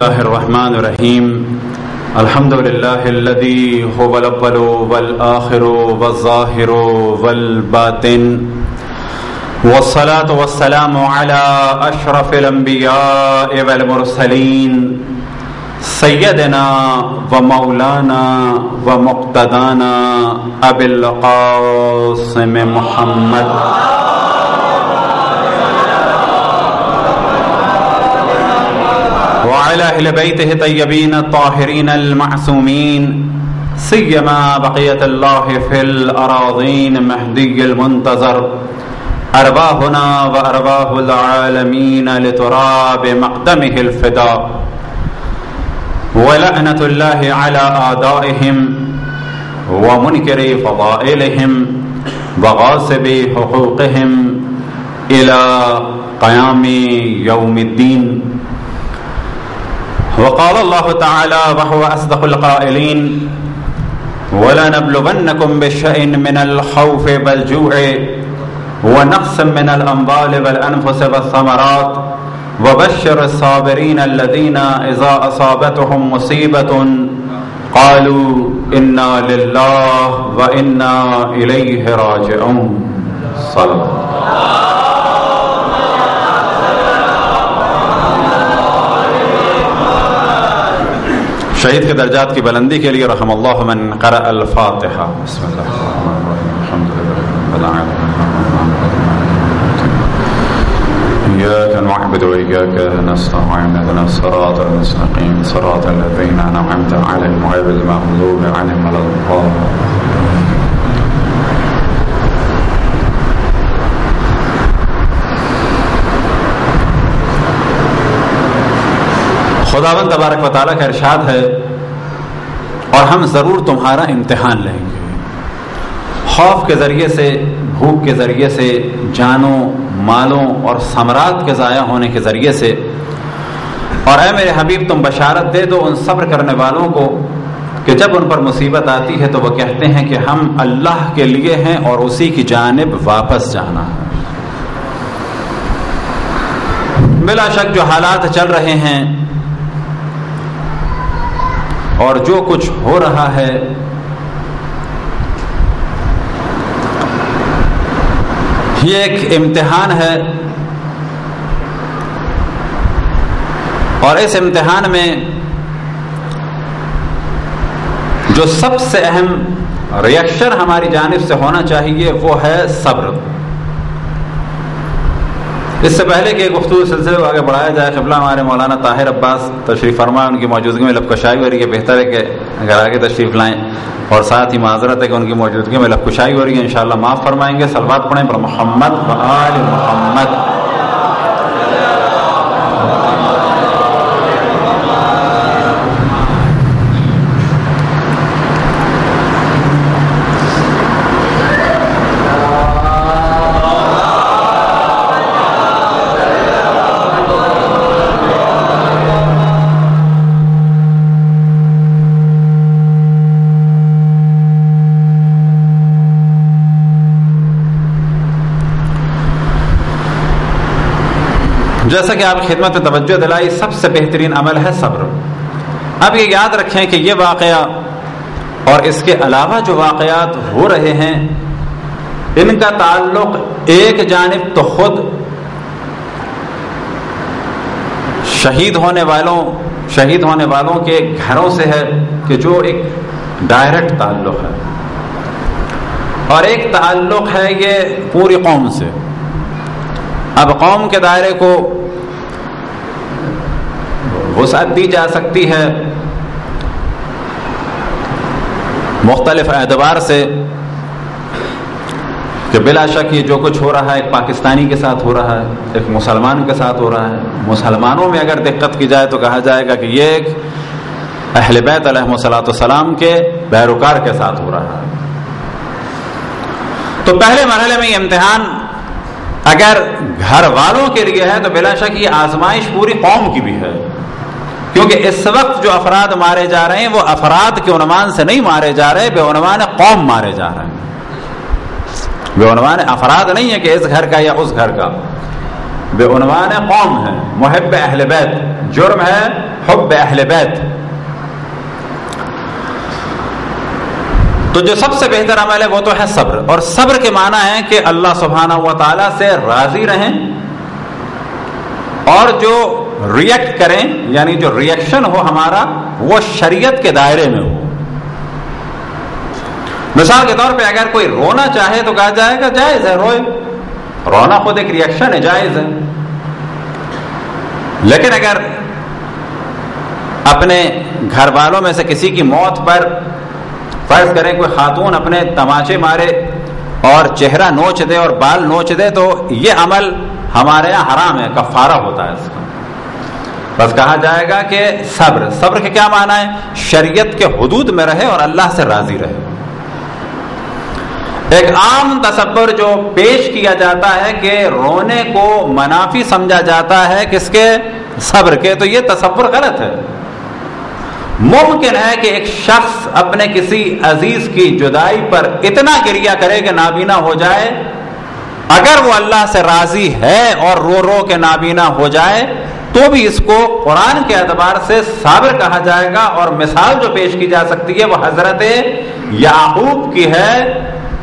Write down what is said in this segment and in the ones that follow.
الله الرحمن الرحيم الحمد لله الذي هو الأول والآخر والظاهر والباطن والصلاة والسلام على أشرف الأنبياء والمرسلين سيدنا ومولانا ومقتدانا أبي القاسم محمد وعلى أهل بيته الطيبين الطاهرين المعصومين سيما بقية الله في الأراضين مهدي المنتظر أرواحنا وأرواح العالمين لتراب مقدمه الفداء ولعنة الله على أعدائهم ومنكر فضائلهم وغاصب حقوقهم إلى قيام يوم الدين. وقال الله تعالى وهو أصدق القائلين ولنبلونكم بشيء من الخوف والجوع ونقص من الأموال والأنفس والثمرات وبشر الصابرين الذين إذا أصابتهم مصيبة قالوا إنا لله وإنا إليه راجعون. صلى الله. شہید کے درجات کی بلندی کے لیے رحم اللہ من قرأ الفاتحہ. بسم اللہ الرحمن الرحیم الحمد للہ رب العالمین إياك نعبد وإياك نستعين اهدنا الصراط المستقيم صراط الذين أنعمت عليهم غير المغضوب عليهم ولا الضالين. خداوند تبارک و تعالیٰ کا ارشاد ہے اور ہم ضرور تمہارا امتحان لیں گے، خوف کے ذریعے سے، بھوک کے ذریعے سے، جانوں مالوں اور ثمرات کے ضائع ہونے کے ذریعے سے. اور اے میرے حبیب تم بشارت دے دو ان صبر کرنے والوں کو کہ جب ان پر مصیبت آتی ہے تو وہ کہتے ہیں کہ ہم اللہ کے لیے ہیں اور اسی کی جانب واپس جانا ہے. بلا شک جو حالات چل رہے ہیں اور جو کچھ ہو رہا ہے یہ ایک امتحان ہے، اور اس امتحان میں جو سب سے اہم ریئیکشن ہماری جانب سے ہونا چاہیے وہ ہے صبر. اس سے پہلے کہ گفتگو سلسلے کو آگے بڑھایا جائے، قبلہ ہمارے مولانا طاہر عباس تشریف فرما، ان کی موجودگی میں لبکشائی ہو رہی ہے، بہتر ہے کہ اگر آگے تشریف لائیں، اور ساتھ ہی معذرت ہے کہ ان کی موجودگی میں لبکشائی ہو رہی ہے، انشاءاللہ معاف فرمائیں گے. صلوات پڑھیں پر محمد و آل محمد. جیسا کہ آپ خدمت میں توجہ دلائی، سب سے بہترین عمل ہے صبر. اب یہ یاد رکھیں کہ یہ واقعہ اور اس کے علاوہ جو واقعات ہو رہے ہیں ان کا تعلق ایک جانب تو خود شہید ہونے والوں کے گھروں سے ہے کہ جو ایک ڈائریکٹ تعلق ہے، اور ایک تعلق ہے یہ پوری قوم سے. اب قوم کے دائرے کو وسعت دی جا سکتی ہے مختلف اعتبار سے کہ بلا شک یہ جو کچھ ہو رہا ہے ایک پاکستانی کے ساتھ ہو رہا ہے، ایک مسلمان کے ساتھ ہو رہا ہے. مسلمانوں میں اگر دقت کی جائے تو کہا جائے گا کہ یہ ایک اہل بیت علیہم الصلوۃ والسلام کے پیروکار کے ساتھ ہو رہا ہے. تو پہلے مرحلے میں یہ امتحان اگر گھر والوں کے لیے ہے تو بلا شک یہ آزمائش پوری قوم کی بھی ہے، کیونکہ اس وقت جو افراد مارے جا رہے ہیں وہ افراد کے عنوان سے نہیں مارے جا رہے، بے عنوان قوم مارے جا رہے ہیں. بے عنوان افراد نہیں ہے کہ اس گھر کا یا اس گھر کا، بے عنوان قوم ہے، محب اہل بیت جرم ہے حب اہل بیت. تو جو سب سے بہتر عمل ہے وہ تو ہے صبر. اور صبر کے معنی ہے کہ اللہ سبحانہ و تعالی سے راضی رہیں اور جو ریئیکٹ کریں یعنی جو ریئیکشن ہو ہمارا وہ شریعت کے دائرے میں ہو. مثال کے طور پہ اگر کوئی رونا چاہے تو کہا جائے گا جائز ہے روئے, رونا خود ایک ریئیکشن ہے, جائز ہے. لیکن اگر اپنے گھر والوں میں سے کسی کی موت پر فرض کریں کوئی خاتون اپنے تماچے مارے اور چہرہ نوچ دے اور بال نوچ دے تو یہ عمل ہمارے یہاں حرام ہے, کفارہ ہوتا ہے اس کا. بس کہا جائے گا کہ صبر. صبر کے کیا معنی ہے؟ شریعت کے حدود میں رہے اور اللہ سے راضی رہے. ایک عام تصور جو پیش کیا جاتا ہے کہ رونے کو منافی سمجھا جاتا ہے کس کے؟ صبر کے. تو یہ تصور غلط ہے. ممکن ہے کہ ایک شخص اپنے کسی عزیز کی جدائی پر اتنا گریہ کرے کہ نابینا ہو جائے, اگر وہ اللہ سے راضی ہے اور رو رو کے نابینا ہو جائے تو بھی اس کو قرآن کے اعتبار سے صابر کہا جائے گا. اور مثال جو پیش کی جا سکتی ہے وہ حضرت یعقوب کی ہے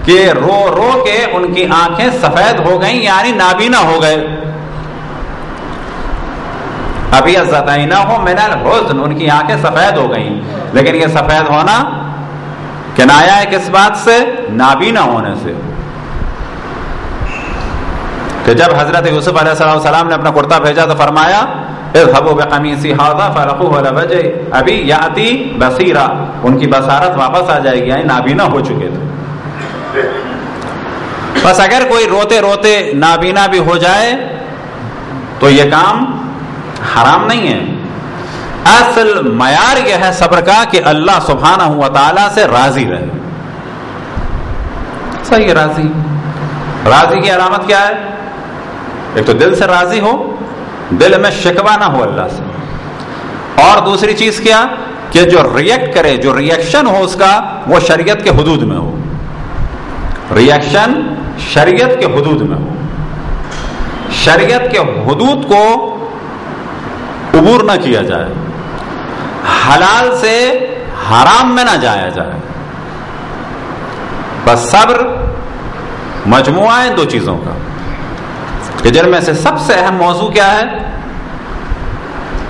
کہ رو رو کے ان کی آنکھیں سفید ہو گئیں یعنی نابینا ہو گئے. ابھی ازتیناہ من الحزن, ان کی آنکھیں سفید ہو گئیں. لیکن یہ سفید ہونا کنایا ہے کس بات سے؟ نابینا ہونے سے. کہ جب حضرت یوسف علیہ السلام نے اپنا کرتا بھیجا تو فرمایا اذهبوا بقمیصی ھذا فالقوه علی وجهه ابی یاتی بصیرا, ان کی بصارت واپس آ جائے گی, یعنی نابینا ہو چکے تھے. بس اگر کوئی روتے روتے نابینا بھی ہو جائے تو یہ کام حرام نہیں ہے. اصل معیار یہ ہے صبر کا کہ اللہ سبحانہ و تعالی سے راضی رہے. صحیح راضی. راضی کی علامت کیا ہے؟ ایک تو دل سے راضی ہو, دل میں شکوہ نہ ہو اللہ سے, اور دوسری چیز کیا کہ جو ریئیکٹ کرے, جو ریئیکشن ہو اس کا وہ شریعت کے حدود میں ہو. ریئیکشن شریعت کے حدود میں ہو. شریعت کے حدود کو عبور نہ کیا جائے, حلال سے حرام میں نہ جایا جائے. بس صبر مجموعہ ہے دو چیزوں کا کہ جن میں سے سب سے اہم موضوع کیا ہے؟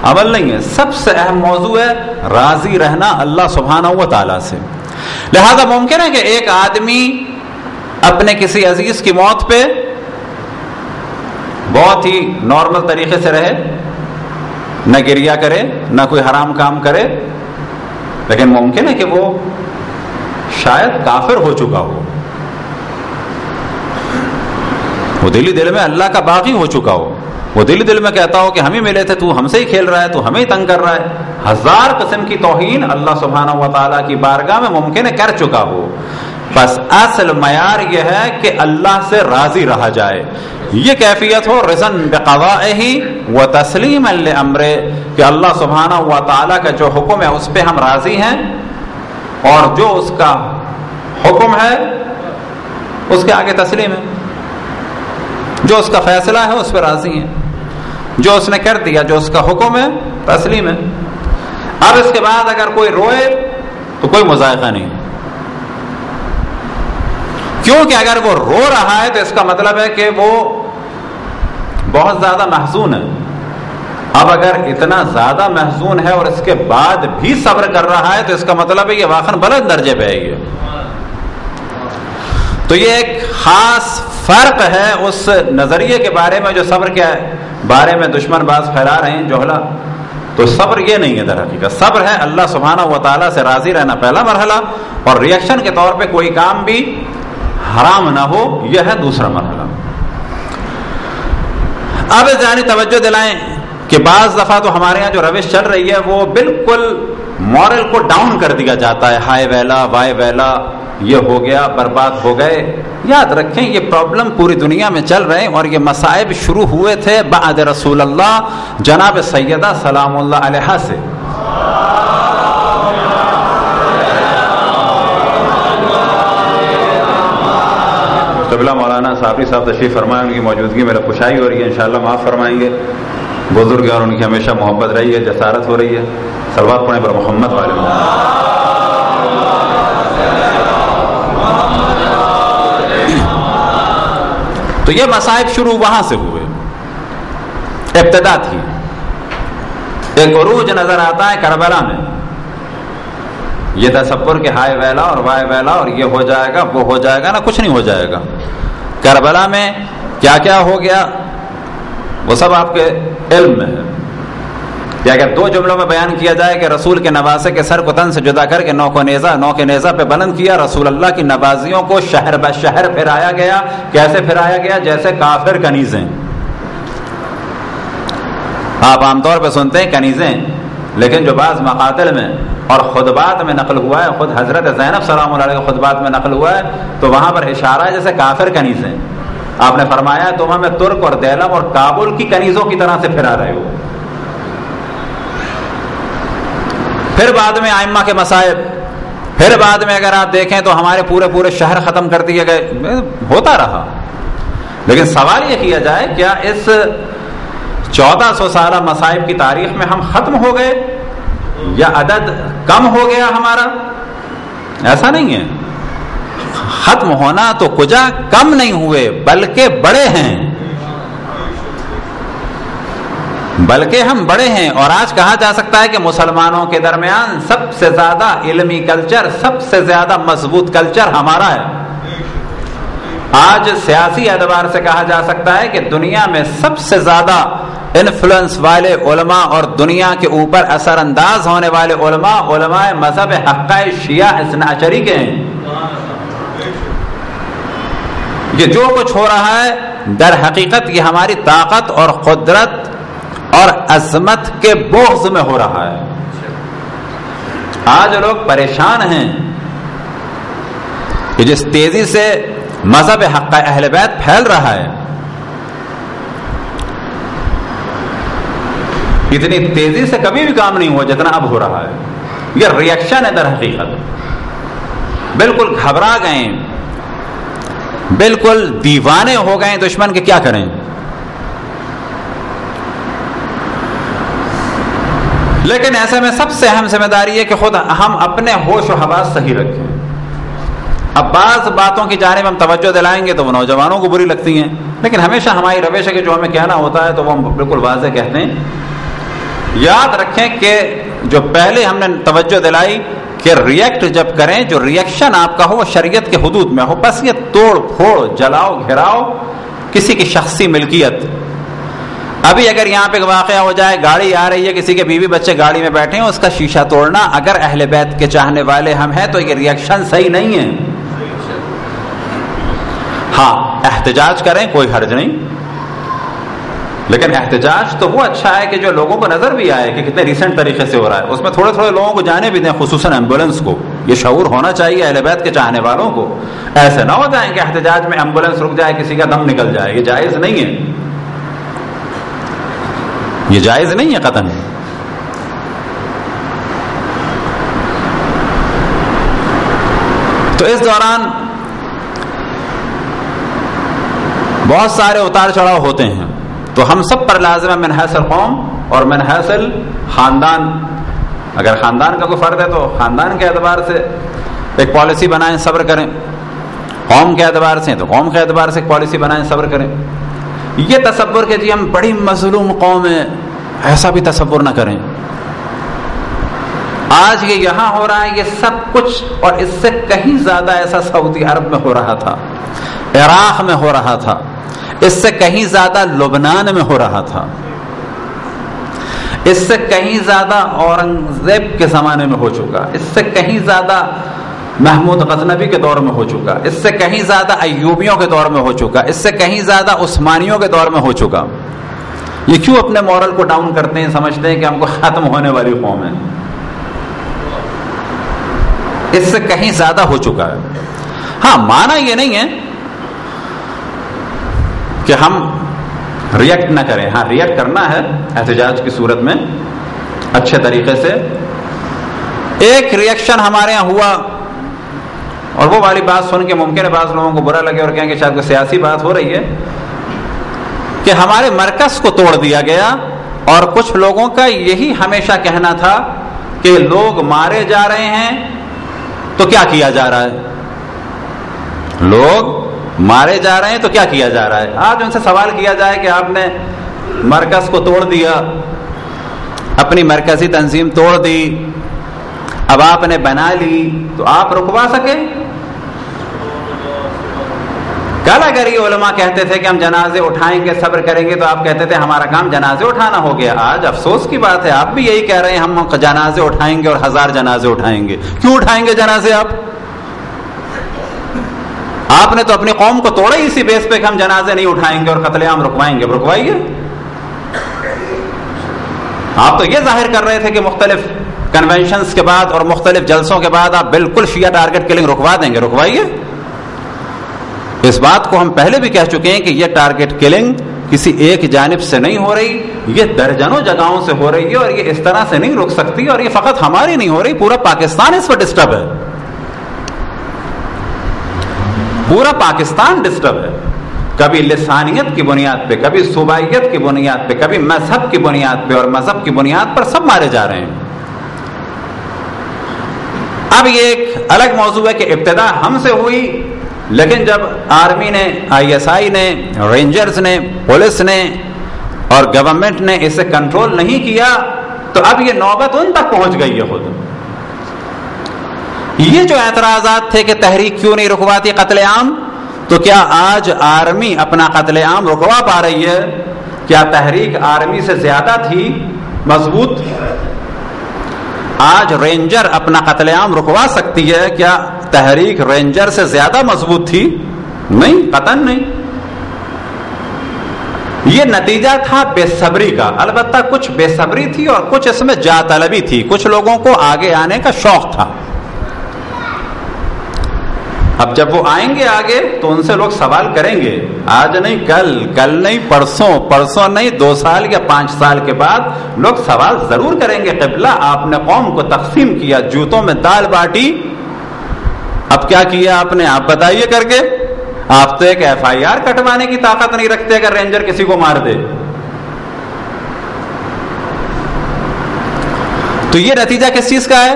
عمل نہیں ہے. سب سے اہم موضوع ہے راضی رہنا اللہ سبحانہ و تعالی سے. لہذا ممکن ہے کہ ایک آدمی اپنے کسی عزیز کی موت پہ بہت ہی نارمل طریقے سے رہے, نہ گریہ کرے, نہ کوئی حرام کام کرے, لیکن ممکن ہے کہ وہ شاید کافر ہو چکا ہو, وہ دل ہی دل میں اللہ کا باغی ہو چکا ہو, وہ دل ہی دل میں کہتا ہو کہ ہم ہی ملے تھے, تو ہم سے ہی کھیل رہا ہے, تو ہمیں ہی تنگ کر رہا ہے. ہزار قسم کی توہین اللہ سبحانہ و تعالیٰ کی بارگاہ میں ممکن ہے کر چکا ہو. بس اصل معیار یہ ہے کہ اللہ سے راضی رہا جائے. یہ کیفیت ہو رضا بقضائہ و تسلیما لامرہ, کہ اللہ سبحانہ و تعالیٰ کا جو حکم ہے اس پہ ہم راضی ہیں, اور جو اس کا حکم ہے اس کے آگے تسلیم ہے. جو اس کا فیصلہ ہے اس پہ راضی ہیں, جو اس نے کر دیا, جو اس کا حکم ہے تسلیم ہے. اب اس کے بعد اگر کوئی روئے تو کوئی مذائقہ نہیں, کیونکہ اگر وہ رو رہا ہے تو اس کا مطلب ہے کہ وہ بہت زیادہ محزون ہے. اب اگر اتنا زیادہ محزون ہے اور اس کے بعد بھی صبر کر رہا ہے تو اس کا مطلب ہے یہ واقعاً بلند درجے پہ ہے. تو یہ ایک خاص فرق ہے اس نظریے کے بارے میں جو صبر کے بارے میں دشمن باز پھیلا رہے ہیں جوہلا. تو صبر یہ نہیں ہے در حقیقت. صبر ہے اللہ سبحانہ و تعالیٰ سے راضی رہنا پہلا مرحلہ, اور ریئیکشن کے طور پہ کوئی کام بھی حرام نہ ہو, یہ ہے دوسرا مرحلہ. اب اس جانب توجہ دلائیں کہ بعض دفعہ تو ہمارے یہاں جو روش چل رہی ہے وہ بالکل مورل کو ڈاؤن کر دیا جاتا ہے. ہائے ویلا وائے ویلا, یہ ہو گیا, برباد ہو گئے. یاد رکھیں یہ پرابلم پوری دنیا میں چل رہے ہیں, اور یہ مصائب شروع ہوئے تھے بعد رسول اللہ جناب سیدہ سلام اللہ علیہا سے. قبلہ مولانا صابری صاحب تشریف فرمائیں, ان کی موجودگی میں خوشائی ہو رہی ہے, انشاءاللہ معاف فرمائیں گے. بزرگ اور ان کی ہمیشہ محبت رہی ہے، جسارت ہو رہی ہے. صلوات پڑھیں پر محمد والے تو یہ مصائب شروع وہاں سے ہوئے، ابتدا تھی. ایک عروج نظر آتا ہے کربلا میں، یہ تصور کہ ہائے ویلا اور وائے ویلا اور یہ ہو جائے گا وہ ہو جائے گا، نہ کچھ نہیں ہو جائے گا. کربلا میں کیا کیا ہو گیا وہ سب آپ کے علم میں ہے. یا اگر دو جملوں میں بیان کیا جائے کہ رسول کے نواسے کے سر کو تن سے جدا کر کے نو کے نیزہ پہ بلند کیا، رسول اللہ کی نوازیوں کو شہر بہ شہر پھرایا گیا. کیسے پھرایا گیا؟ جیسے کافر کنیزیں. آپ عام طور پہ سنتے ہیں کنیزیں، لیکن جو بعض مقاتل میں اور خطبات میں نقل ہوا ہے، خود حضرت زینب سلام اللہ علیہ کے خطبات میں نقل ہوا ہے، تو وہاں پر اشارہ ہے جیسے کافر کنیزیں. آپ نے فرمایا تم ہمیں ترک اور دیلم اور کابل کی کنیزوں کی طرح سے پھرا رہے ہو. پھر بعد میں ائمہ کے مصائب، پھر بعد میں اگر آپ دیکھیں تو ہمارے پورے شہر ختم کر دیے گئے. ہوتا رہا. لیکن سوال یہ کیا جائے کیا اس 1400 سالہ مصائب کی تاریخ میں ہم ختم ہو گئے یا عدد کم ہو گیا ہمارا؟ ایسا نہیں ہے. ختم ہونا تو کجا کم نہیں ہوئے بلکہ بڑے ہیں، بلکہ ہم بڑے ہیں. اور آج کہا جا سکتا ہے کہ مسلمانوں کے درمیان سب سے زیادہ علمی کلچر، سب سے زیادہ مضبوط کلچر ہمارا ہے. آج سیاسی اعتبار سے کہا جا سکتا ہے کہ دنیا میں سب سے زیادہ انفلوئنس والے علماء اور دنیا کے اوپر اثر انداز ہونے والے علماء مذہب حقہ شیعہ اثنا عشری کے ہیں. یہ جو کچھ ہو رہا ہے در حقیقت یہ ہماری طاقت اور قدرت اور عظمت کے بغض میں ہو رہا ہے. آج لوگ پریشان ہیں کہ جس تیزی سے مذہب حق اہل بیت پھیل رہا ہے، اتنی تیزی سے کبھی بھی کام نہیں ہوا جتنا اب ہو رہا ہے. یہ ریئیکشن ہے در حقیقت. بالکل گھبرا گئے، بالکل دیوانے ہو گئے دشمن کے کیا کریں. لیکن ایسے میں سب سے اہم ذمہ داری ہے کہ خود ہم اپنے ہوش و حواس صحیح رکھیں. اب بعض باتوں کی جانب ہم توجہ دلائیں گے تو وہ نوجوانوں کو بری لگتی ہیں، لیکن ہمیشہ ہماری روش ہے کہ جو ہمیں کہنا ہوتا ہے تو وہ ہم بالکل واضح کہتے ہیں. یاد رکھیں کہ جو پہلے ہم نے توجہ دلائی کہ ریئیکٹ جب کریں، جو ریئیکشن آپ کا ہو وہ شریعت کے حدود میں ہو. بس یہ توڑ پھوڑ، جلاؤ گھراؤ کسی کی شخصی ملکیت. ابھی اگر یہاں پہ واقعہ ہو جائے، گاڑی آ رہی ہے، کسی کے بیوی بچے گاڑی میں بیٹھے ہیں، اس کا شیشہ توڑنا، اگر اہل بیت کے چاہنے والے ہم ہیں تو یہ ریئیکشن صحیح نہیں ہے. ہاں احتجاج کریں، کوئی حرج نہیں، لیکن احتجاج تو وہ اچھا ہے کہ جو لوگوں کو نظر بھی آئے کہ کتنے ریسنٹ طریقے سے ہو رہا ہے. اس میں تھوڑے تھوڑے لوگوں کو جانے بھی دیں، خصوصاً ایمبولینس کو. یہ شعور ہونا چاہیے اہل بیت کے چاہنے والوں کو. ایسے نہ ہو جائیں کہ احتجاج میں ایمبولینس رک جائے، کسی کا دم نکل جائے. یہ جائز نہیں ہے، یہ جائز نہیں ہے قطعاً. تو اس دوران بہت سارے اتار چڑھاؤ ہوتے ہیں، تو ہم سب پر لازم ہے من حیث القوم اور من حیث خاندان. اگر خاندان کا کوئی فرد ہے تو خاندان کے اعتبار سے ایک پالیسی بنائیں، صبر کریں. قوم کے اعتبار سے تو قوم کے اعتبار سے ایک پالیسی بنائیں، صبر کریں. یہ تصور کہ جی ہم بڑی مظلوم قوم ہیں، ایسا بھی تصور نہ کریں. آج یہ یہاں ہو رہا ہے یہ سب کچھ اور اس سے کہیں زیادہ ایسا سعودی عرب میں ہو رہا تھا، عراق میں ہو رہا تھا، اس سے کہیں زیادہ لبنان میں ہو رہا تھا، اس سے کہیں زیادہ اورنگزیب کے زمانے میں ہو چکا، اس سے کہیں زیادہ محمود غزنوی کے دور میں ہو چکا، اس سے کہیں زیادہ ایوبیوں کے دور میں ہو چکا، اس سے کہیں زیادہ عثمانیوں کے دور میں ہو چکا. یہ کیوں اپنے مورل کو ڈاؤن کرتے ہیں، سمجھتے ہیں کہ ہم کو ختم ہونے والی قوم ہے؟ اس سے کہیں زیادہ ہو چکا ہے. ہاں معنی یہ نہیں ہے کہ ہم ریئیکٹ نہ کریں. ہاں ریئیکٹ کرنا ہے احتجاج کی صورت میں اچھے طریقے سے. ایک ریئیکشن ہمارے یہاں ہوا اور وہ والی بات سن کے ممکن ہے بعض لوگوں کو برا لگے اور کہیں کہ شاید کوئی سیاسی بات ہو رہی ہے، کہ ہمارے مرکز کو توڑ دیا گیا اور کچھ لوگوں کا یہی ہمیشہ کہنا تھا کہ لوگ مارے جا رہے ہیں تو کیا کیا جا رہا ہے، لوگ مارے جا رہے ہیں تو کیا کیا جا رہا ہے. آج ان سے سوال کیا جائے کہ آپ نے مرکز کو توڑ دیا، اپنی مرکزی تنظیم توڑ دی، اب آپ نے بنا لی، تو آپ رکوا سکے؟ کل اگر یہ علماء کہتے تھے کہ ہم جنازے اٹھائیں گے، صبر کریں گے، تو آپ کہتے تھے ہمارا کام جنازے اٹھانا ہو گیا. آج افسوس کی بات ہے آپ بھی یہی کہہ رہے ہیں ہم جنازے اٹھائیں گے اور 1000 جنازے اٹھائیں گے. کیوں اٹھائیں گے جنازے؟ آپ نے تو اپنی قوم کو توڑا ہی اسی بیس پہ کہ ہم جنازے نہیں اٹھائیں گے اور قتل عام رکوائیں گے. رکوائیے. آپ تو یہ ظاہر کر رہے تھے کہ مختلف کنونشنز کے بعد اور مختلف جلسوں کے بعد آپ بالکل شیعہ ٹارگٹ کلنگ رکوا دیں گے. رکوائیے. اس بات کو ہم پہلے بھی کہہ چکے ہیں کہ یہ ٹارگٹ کلنگ کسی ایک جانب سے نہیں ہو رہی، یہ درجنوں جگہوں سے ہو رہی ہے اور یہ اس طرح سے نہیں رک سکتی. اور یہ فقط ہماری نہیں ہو رہی، پورا پاکستان اس پر ڈسٹرب ہے، پورا پاکستان ڈسٹرب ہے. کبھی لسانیت کی بنیاد پہ، کبھی صوبائیت کی بنیاد پہ، کبھی مذہب کی بنیاد پہ، اور مذہب کی بنیاد پر سب مارے جا رہے ہیں. اب یہ ایک الگ موضوع ہے کہ ابتدا ہم سے ہوئی، لیکن جب آرمی نے، ISI نے، رینجرز نے، پولیس نے اور گورنمنٹ نے اسے کنٹرول نہیں کیا تو اب یہ نوبت ان تک پہنچ گئی ہے. خود یہ جو اعتراضات تھے کہ تحریک کیوں نہیں رکواتی قتل عام، تو کیا آج آرمی اپنا قتل عام رکوا پا رہی ہے؟ کیا تحریک آرمی سے زیادہ تھی مضبوط؟ آج رینجر اپنا قتل عام رکوا سکتی ہے؟ کیا تحریک رینجر سے زیادہ مضبوط تھی؟ نہیں، قطعاً نہیں. یہ نتیجہ تھا بے صبری کا. البتہ کچھ بے صبری تھی اور کچھ اس میں جا طلبی تھی. کچھ لوگوں کو آگے آنے کا شوق تھا. اب جب وہ آئیں گے آگے تو ان سے لوگ سوال کریں گے، آج نہیں کل، کل نہیں پرسوں، پرسوں نہیں 2 سال یا 5 سال کے بعد لوگ سوال ضرور کریں گے. قبلہ آپ نے قوم کو تقسیم کیا، جوتوں میں دال باٹی، اب کیا کیا آپ نے؟ آپ بتائیے کر کے. آپ تو ایک FIR کٹوانے کی طاقت نہیں رکھتے اگر رینجر کسی کو مار دے. تو یہ نتیجہ کس چیز کا ہے؟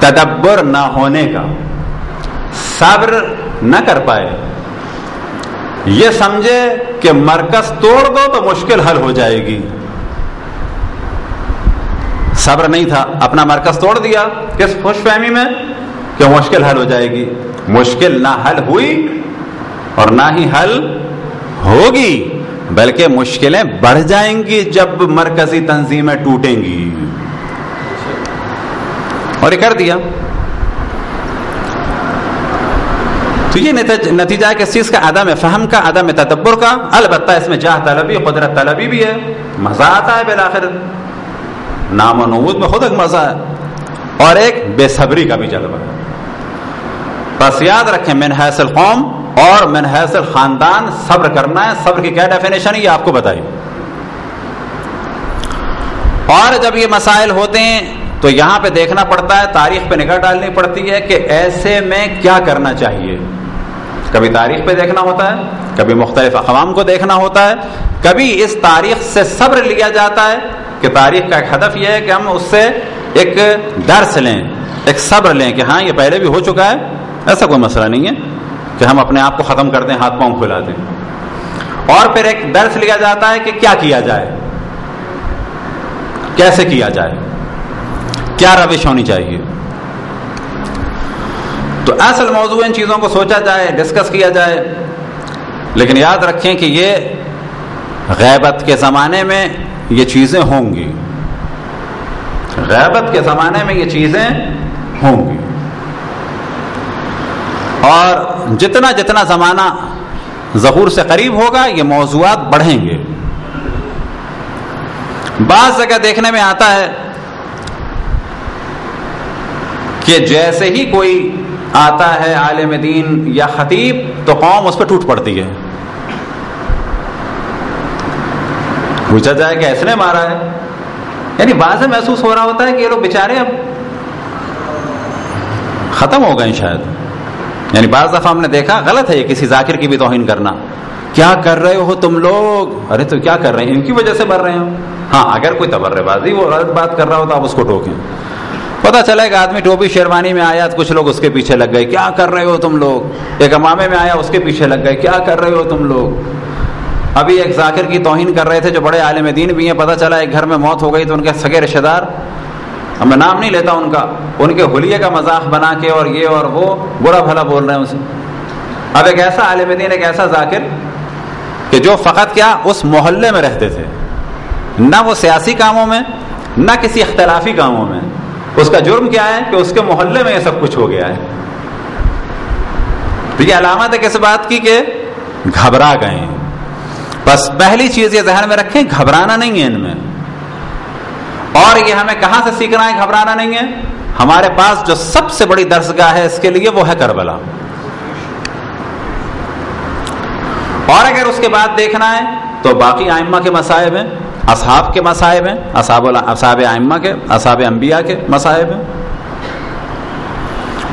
تدبر نہ ہونے کا. صبر نہ کر پائے، یہ سمجھے کہ مرکز توڑ دو تو مشکل حل ہو جائے گی. صبر نہیں تھا، اپنا مرکز توڑ دیا. کس خوش فہمی میں کہ مشکل حل ہو جائے گی. مشکل نہ حل ہوئی اور نہ ہی حل ہوگی، بلکہ مشکلیں بڑھ جائیں گی جب مرکزی تنظیمیں ٹوٹیں گی. اور یہ کر دیا. تو یہ نتیجہ ہے کس چیز کا؟ عدم فہم کا، عدم تدبر کا. البتہ اس میں جاہ طلبی، قدرت طلبی بھی ہے. مزہ آتا ہے بالآخر، نام و نمود میں خود ایک مزہ ہے، اور ایک بے صبری کا بھی جلوہ ہے. بس یاد رکھیں من حیث القوم اور من حیث الخاندان صبر کرنا ہے. صبر کی کیا ڈیفینیشن ہے یہ آپ کو بتائی. اور جب یہ مسائل ہوتے ہیں تو یہاں پہ دیکھنا پڑتا ہے، تاریخ پہ نگاہ ڈالنی پڑتی ہے کہ ایسے میں کیا کرنا چاہیے. کبھی تاریخ پہ دیکھنا ہوتا ہے، کبھی مختلف اقوام کو دیکھنا ہوتا ہے، کبھی اس تاریخ سے صبر لیا جاتا ہے کہ تاریخ کا ایک ہدف یہ ہے کہ ہم اس سے ایک درس لیں، ایک صبر لیں کہ ہاں یہ پہلے بھی ہو چکا ہے، ایسا کوئی مسئلہ نہیں ہے کہ ہم اپنے آپ کو ختم کر دیں، ہاتھ پاؤں کھلا دیں. اور پھر ایک درس لیا جاتا ہے کہ کیا کیا جائے، کیسے کیا جائے، کیا روش ہونی چاہیے. تو اصل موضوع ان چیزوں کو سوچا جائے، ڈسکس کیا جائے. لیکن یاد رکھیں کہ یہ غیبت کے زمانے میں یہ چیزیں ہوں گی، غیبت کے زمانے میں یہ چیزیں ہوں گی. اور جتنا جتنا زمانہ ظہور سے قریب ہوگا یہ موضوعات بڑھیں گے. بعض جگہ دیکھنے میں آتا ہے کہ جیسے ہی کوئی آتا ہے عالم دین یا خطیب تو قوم اس پہ ٹوٹ پڑتی ہے. پوچھا جائے کہ اس نے مارا ہے، یعنی بعض سے محسوس ہو رہا ہوتا ہے کہ یہ لوگ بیچارے اب ختم ہو گئے شاید. یعنی بعض دفعہ ہم نے دیکھا، غلط ہے یہ کسی ذاکر کی بھی توہین کرنا، کیا کر رہے ہو تم لوگ؟ ارے تو کیا کر رہے ہیں؟ ان کی وجہ سے مر رہے ہو. ہاں اگر کوئی تبرہ بازی وہ غلط بات کر رہا ہو تو آپ اس کو ٹوکیں. پتہ چلا ایک آدمی ٹوپی شیروانی میں آیا تو کچھ لوگ اس کے پیچھے لگ گئے, کیا کر رہے ہو تم لوگ. ایک امامے میں آیا, اس کے پیچھے لگ گئے, کیا کر رہے ہو تم لوگ. ابھی ایک ذاکر کی توہین کر رہے تھے جو بڑے عالم دین بھی ہیں, پتہ چلا ایک گھر میں موت ہو گئی تو ان کے سگے رشتہ دار, اب میں نام نہیں لیتا ان کا, ان کے حلیے کا مذاق بنا کے اور یہ اور وہ برا بھلا بول رہے ہیں اسے. اب ایک ایسا عالم دین, ایک ایسا ذاکر کہ جو فقط کیا اس محلے میں رہتے تھے, نہ وہ سیاسی کاموں میں نہ کسی اختلافی کاموں میں, اس کا جرم کیا ہے کہ اس کے محلے میں یہ سب کچھ ہو گیا ہے. تو یہ علامت ہے کس بات کی کہ گھبرا گئے ہیں. بس پہلی چیز یہ ذہن میں رکھیں, گھبرانا نہیں ہے ان میں. اور یہ ہمیں کہاں سے سیکھنا ہے گھبرانا نہیں ہے؟ ہمارے پاس جو سب سے بڑی درسگاہ ہے اس کے لیے وہ ہے کربلا. اور اگر اس کے بعد دیکھنا ہے تو باقی ائمہ کے مصائب ہیں, اصحاب کے مصائب ہیں, اصحاب ائمہ کے, اصحاب انبیاء کے مصائب ہیں.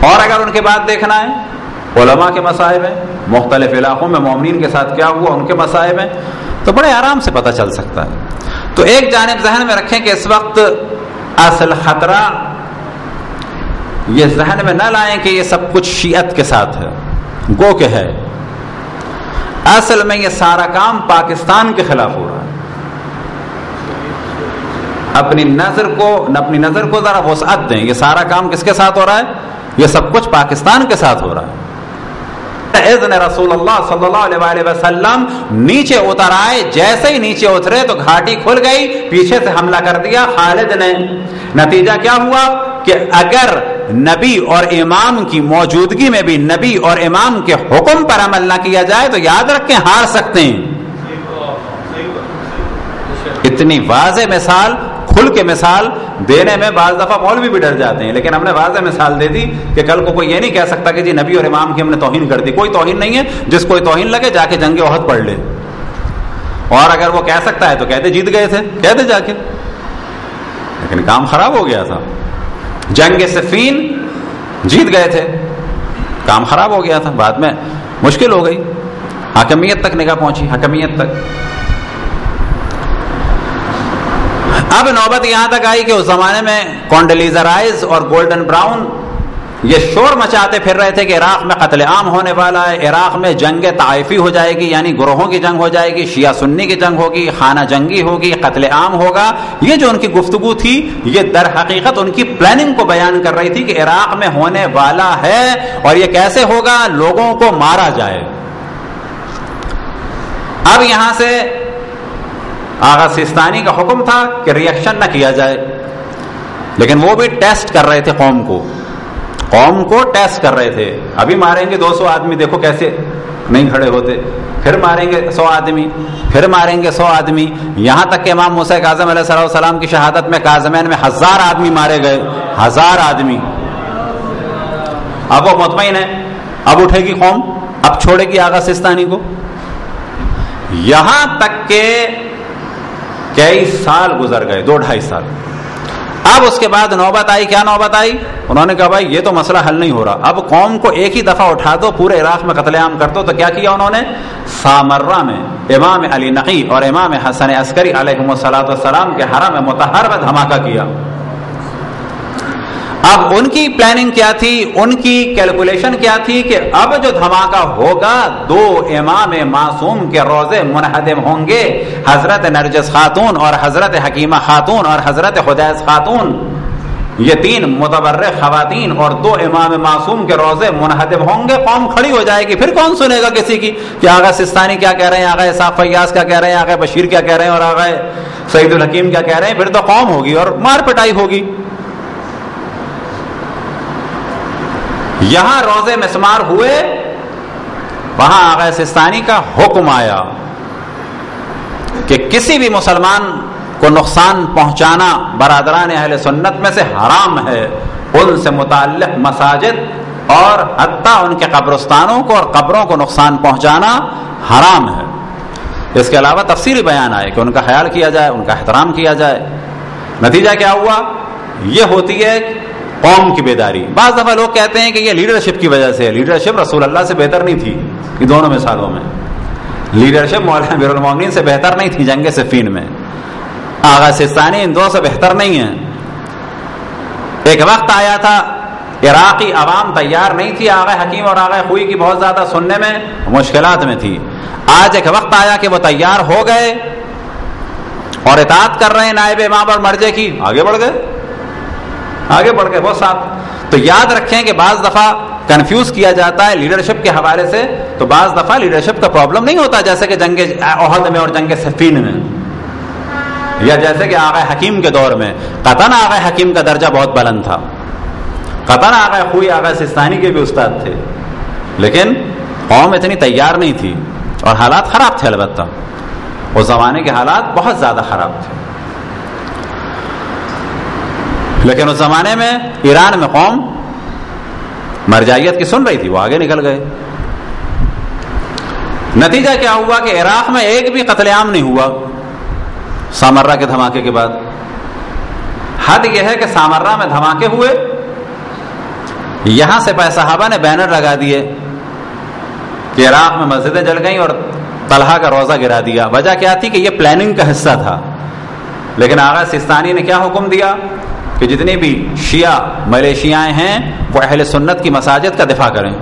اور اگر ان کے بعد دیکھنا ہے علماء کے مصائب ہیں, مختلف علاقوں میں مومنین کے ساتھ کیا ہوا ان کے مصائب ہیں, تو بڑے آرام سے پتہ چل سکتا ہے. تو ایک جانب ذہن میں رکھیں کہ اس وقت اصل خطرہ یہ ذہن میں نہ لائیں کہ یہ سب کچھ شیعت کے ساتھ ہے, گو کہ ہے. اصل میں یہ سارا کام پاکستان کے خلاف ہو رہا ہے. اپنی نظر کو ذرا وسعت دیں, یہ سارا کام کس کے ساتھ ہو رہا ہے؟ یہ سب کچھ پاکستان کے ساتھ ہو رہا ہے. اذن رسول اللہ صلی اللہ علیہ وآلہ وسلم نیچے اتر آئے, جیسے ہی نیچے اترے تو گھاٹی کھل گئی, پیچھے سے حملہ کر دیا خالد نے. نتیجہ کیا ہوا کہ اگر نبی اور امام کی موجودگی میں بھی نبی اور امام کے حکم پر عمل نہ کیا جائے تو یاد رکھیں ہار سکتے ہیں. اتنی واضح مثال, کھل کے مثال دینے میں بعض دفعہ مولوی بھی ڈر جاتے ہیں, لیکن ہم نے واضح مثال دے دی کہ کل کو کوئی یہ نہیں کہہ سکتا کہ جی نبی اور امام کی ہم نے توہین کر دی. کوئی توہین نہیں ہے, جس کوئی توہین لگے جا کے جنگ احد پڑھ لے. اور اگر وہ کہہ سکتا ہے تو کہتے جیت گئے تھے, کہتے جا کے, لیکن کام خراب ہو گیا تھا. جنگ صفین جیت گئے تھے, کام خراب ہو گیا تھا, بعد میں مشکل ہو گئی, حاکمیت تک نگاہ پہنچی, حاکمیت تک. اب نوبت یہاں تک آئی کہ اس زمانے میں کونڈلیزا رائز اور گولڈن براؤن یہ شور مچاتے پھر رہے تھے کہ عراق میں قتل عام ہونے والا ہے, عراق میں جنگ طائفی ہو جائے گی, یعنی گروہوں کی جنگ ہو جائے گی, شیعہ سنی کی جنگ ہوگی, خانہ جنگی ہوگی, قتل عام ہوگا. یہ جو ان کی گفتگو تھی یہ در حقیقت ان کی پلاننگ کو بیان کر رہی تھی کہ عراق میں ہونے والا ہے اور یہ کیسے ہوگا, لوگوں کو مارا جائے. اب یہاں سے آغا سیستانی کا حکم تھا کہ ریئیکشن نہ کیا جائے, لیکن وہ بھی ٹیسٹ کر رہے تھے قوم کو ٹیسٹ کر رہے تھے. ابھی ماریں گے 200 آدمی, دیکھو کیسے نہیں کھڑے ہوتے, پھر ماریں گے 100 آدمی, پھر ماریں گے 100 آدمی, یہاں تک کہ امام موسیٰ کاظم علیہ السلام کی شہادت میں کاظمین میں 1000 آدمی مارے گئے, 1000 آدمی. اب وہ مطمئن ہے, اب اٹھے گی قوم, اب چھوڑے گی آغا سیستانی کو. یہاں تک کہ کئی سال گزر گئے, 2-2.5 سال. اب اس کے بعد نوبت آئی, کیا نوبت آئی؟ انہوں نے کہا بھائی یہ تو مسئلہ حل نہیں ہو رہا, اب قوم کو ایک ہی دفعہ اٹھا دو, پورے عراق میں قتل عام کر دو. تو کیا کیا انہوں نے؟ سامرہ میں امام علی نقی اور امام حسن عسکری علیہم السلام کے حرم مطہر میں دھماکہ کیا. اب ان کی پلاننگ کیا تھی, ان کی کیلکولیشن کیا تھی کہ اب جو دھماکہ ہوگا 2 امام معصوم کے روزے منہدم ہوں گے, حضرت نرجس خاتون اور حضرت حکیمہ خاتون اور حضرت حدیث خاتون, یہ 3 متبرع خواتین اور 2 امام معصوم کے روزے منہدم ہوں گے. قوم کھڑی ہو جائے گی, پھر کون سنے گا کسی کی کہ آغا سیستانی کیا کہہ رہے ہیں, آغا اسحاق فیاض کیا کہہ رہے ہیں, آغا بشیر کیا کہہ رہے ہیں اور آغا سعید الحکیم کیا کہہ رہے ہیں. پھر تو قوم ہوگی اور مار پٹائی ہوگی. یہاں روزے مسمار ہوئے, وہاں آغا سیستانی کا حکم آیا کہ کسی بھی مسلمان کو نقصان پہنچانا برادران اہل سنت میں سے حرام ہے. ان سے متعلق مساجد اور حتیٰ ان کے قبرستانوں کو اور قبروں کو نقصان پہنچانا حرام ہے. اس کے علاوہ تفصیلی بیان آئے کہ ان کا خیال کیا جائے, ان کا احترام کیا جائے. نتیجہ کیا ہوا؟ یہ ہوتی ہے قوم کی بیداری. بعض دفعہ لوگ کہتے ہیں کہ یہ لیڈرشپ کی وجہ سے, لیڈرشپ رسول اللہ سے بہتر نہیں تھی ان دونوں مثالوں میں. لیڈرشپ مولانا امیر المومنین سے بہتر نہیں تھی جنگ صفین میں، آغا سستانی ان دو سے بہتر نہیں ہے۔ ایک وقت آیا تھا عراقی عوام تیار نہیں تھی آغا حکیم اور آغا خوئی کی بہت زیادہ سننے میں، مشکلات میں تھی۔ آج ایک وقت آیا کہ وہ تیار ہو گئے اور اطاعت کر رہے ہیں نائب امام اور مرجع کی، آگے بڑھ گئے وہ ساتھ۔ تو یاد رکھیں کہ بعض دفعہ کنفیوز کیا جاتا ہے لیڈرشپ کے حوالے سے، تو بعض دفعہ لیڈرشپ کا پرابلم نہیں ہوتا جیسے کہ جنگ احد میں اور جنگ صفین میں، یا جیسے کہ آغا حکیم کے دور میں قطعاً آغا حکیم کا درجہ بہت بلند تھا، قطعاً آغا خوئی آغا سستانی کے بھی استاد تھے، لیکن قوم اتنی تیار نہیں تھی اور حالات خراب تھے۔ البتہ اس زمانے کے حالات بہت زیادہ خراب تھے، لیکن اس زمانے میں ایران میں قوم مرجعیت کی سن رہی تھی، وہ آگے نکل گئے۔ نتیجہ کیا ہوا کہ عراق میں ایک بھی قتل عام نہیں ہوا سامرہ کے دھماکے کے بعد۔ حد یہ ہے کہ سامرہ میں دھماکے ہوئے، یہاں سے صحابہ نے بینر لگا دیے کہ عراق میں مسجدیں جل گئیں اور طلحہ کا روزہ گرا دیا۔ وجہ کیا تھی کہ یہ پلاننگ کا حصہ تھا، لیکن آغا سستانی نے کیا حکم دیا کہ جتنی بھی شیعہ ملیشیائیں ہیں وہ اہل سنت کی مساجد کا دفاع کریں۔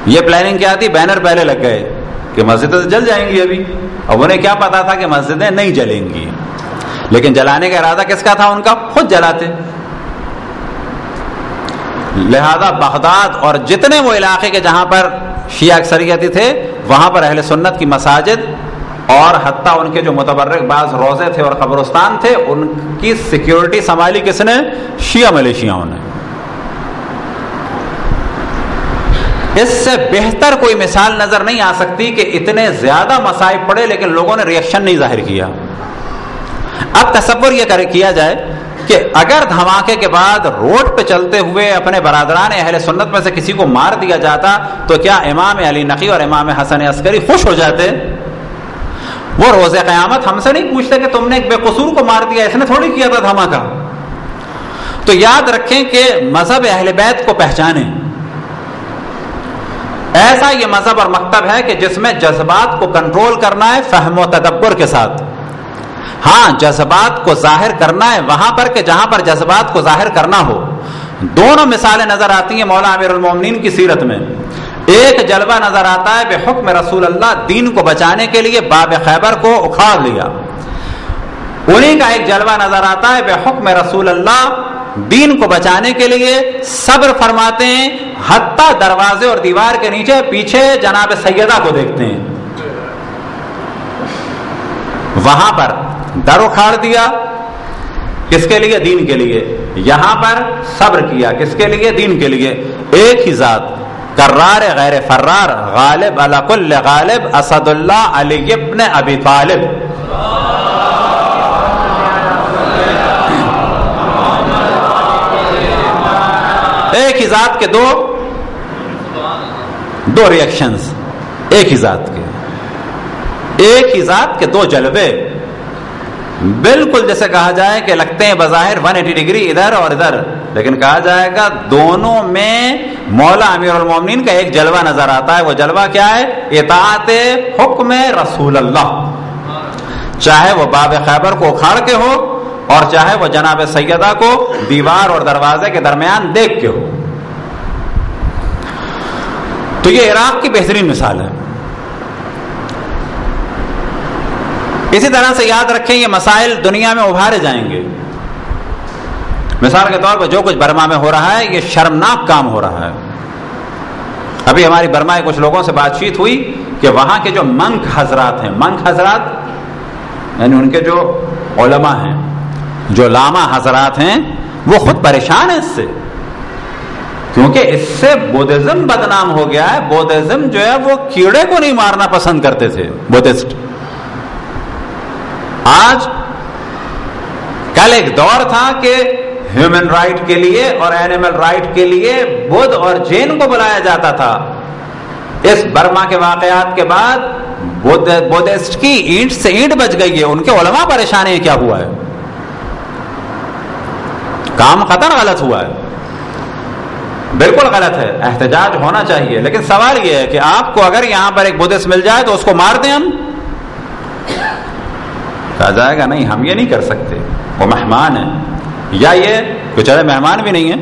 یہ پلاننگ کیا تھی؟ بینر پہلے لگ گئے کہ مسجدیں جل جائیں گی ابھی، اب انہیں کیا پتا تھا کہ مسجدیں نہیں جلیں گی، لیکن جلانے کا ارادہ کس کا تھا؟ ان کا، خود جلاتے۔ لہذا بغداد اور جتنے وہ علاقے کے جہاں پر شیعہ اکثریتی تھے وہاں پر اہل سنت کی مساجد اور حتیٰ ان کے جو متبرک بعض روزے تھے اور قبرستان تھے ان کی سیکیورٹی سنبھالی کس نے؟ شیعہ ملیشیاؤں نے۔ اس سے بہتر کوئی مثال نظر نہیں آ سکتی کہ اتنے زیادہ مصائب پڑے لیکن لوگوں نے ریئیکشن نہیں ظاہر کیا۔ اب تصور یہ کیا جائے کہ اگر دھماکے کے بعد روڈ پہ چلتے ہوئے اپنے برادران اہل سنت میں سے کسی کو مار دیا جاتا تو کیا امام علی نقی اور امام حسن عسکری خوش ہو جاتے؟ وہ روز قیامت ہم سے نہیں پوچھتے کہ تم نے ایک بے قصور کو مار دیا، اس نے تھوڑی کیا تھا دھماکہ۔ تو یاد رکھیں کہ مذہب اہل بیت کو پہچانیں۔ ایسا یہ مذہب اور مکتب ہے کہ جس میں جذبات کو کنٹرول کرنا ہے فہم و تدبر کے ساتھ۔ ہاں جذبات کو ظاہر کرنا ہے وہاں پر کہ جہاں پر جذبات کو ظاہر کرنا ہو۔ دونوں مثالیں نظر آتی ہیں مولا امیر المومنین کی سیرت میں۔ ایک جلوہ نظر آتا ہے بحکم رسول اللہ، دین کو بچانے کے لیے باب خیبر کو اکھاڑ لیا۔ انہیں کا ایک جلوہ نظر آتا ہے بحکم رسول اللہ، دین کو بچانے کے لیے صبر فرماتے ہیں، حتیٰ دروازے اور دیوار کے نیچے پیچھے جناب سیدہ کو دیکھتے ہیں۔ وہاں پر در اکھاڑ دیا، کس کے لیے؟ دین کے لیے۔ یہاں پر صبر کیا، کس کے لیے؟ دین کے لیے۔ ایک ہی ذات، کرار غیر فرار، غالب علی کل غالب، اسد اللہ علی ابن ابی طالب۔ ایک ہی ذات کے دو ریئیکشنز، ایک ہی ذات کے، ایک ہی ذات کے دو جلوے، بالکل جیسے کہا جائے کہ لگتے ہیں بظاہر 180 ڈگری ادھر اور ادھر، لیکن کہا جائے گا دونوں میں مولا امیر المومنین کا ایک جلوہ نظر آتا ہے۔ وہ جلوہ کیا ہے؟ اطاعت حکم رسول اللہ، چاہے وہ باب خیبر کو اکھاڑ کے ہو اور چاہے وہ جناب سیدہ کو دیوار اور دروازے کے درمیان دیکھ کے ہو۔ تو یہ عراق کی بہترین مثال ہے۔ اسی طرح سے یاد رکھیں یہ مسائل دنیا میں ابھارے جائیں گے۔ مثال کے طور پر جو کچھ برما میں ہو رہا ہے یہ شرمناک کام ہو رہا ہے۔ ابھی ہماری برما کے کچھ لوگوں سے بات چیت ہوئی کہ وہاں کے جو منک حضرات ہیں، منک حضرات یعنی ان کے جو علماء ہیں، جو لاما حضرات ہیں، وہ خود پریشان ہیں اس سے، کیونکہ اس سے بودھزم بدنام ہو گیا ہے۔ بودھزم جو ہے وہ کیڑے کو نہیں مارنا پسند کرتے تھے بودھسٹ۔ آج کل ایک دور تھا کہ ہیومن رائٹ کے لیے اور اینیمل رائٹ کے لیے بدھ اور جین کو بلایا جاتا تھا۔ اس برما کے واقعات کے بعد بودھسٹ کی اینٹ سے اینٹ بچ گئی ہے، ان کے علماء پریشان ہیں کیا ہوا ہے، کام قطعاً غلط ہوا ہے۔ بالکل غلط ہے، احتجاج ہونا چاہیے، لیکن سوال یہ ہے کہ آپ کو اگر یہاں پر ایک بدھسٹ مل جائے تو اس کو مار دیں ہم؟ کہا جائے گا نہیں، ہم یہ نہیں کر سکتے، وہ مہمان ہیں، یا یہ بیچارے مہمان بھی نہیں ہیں،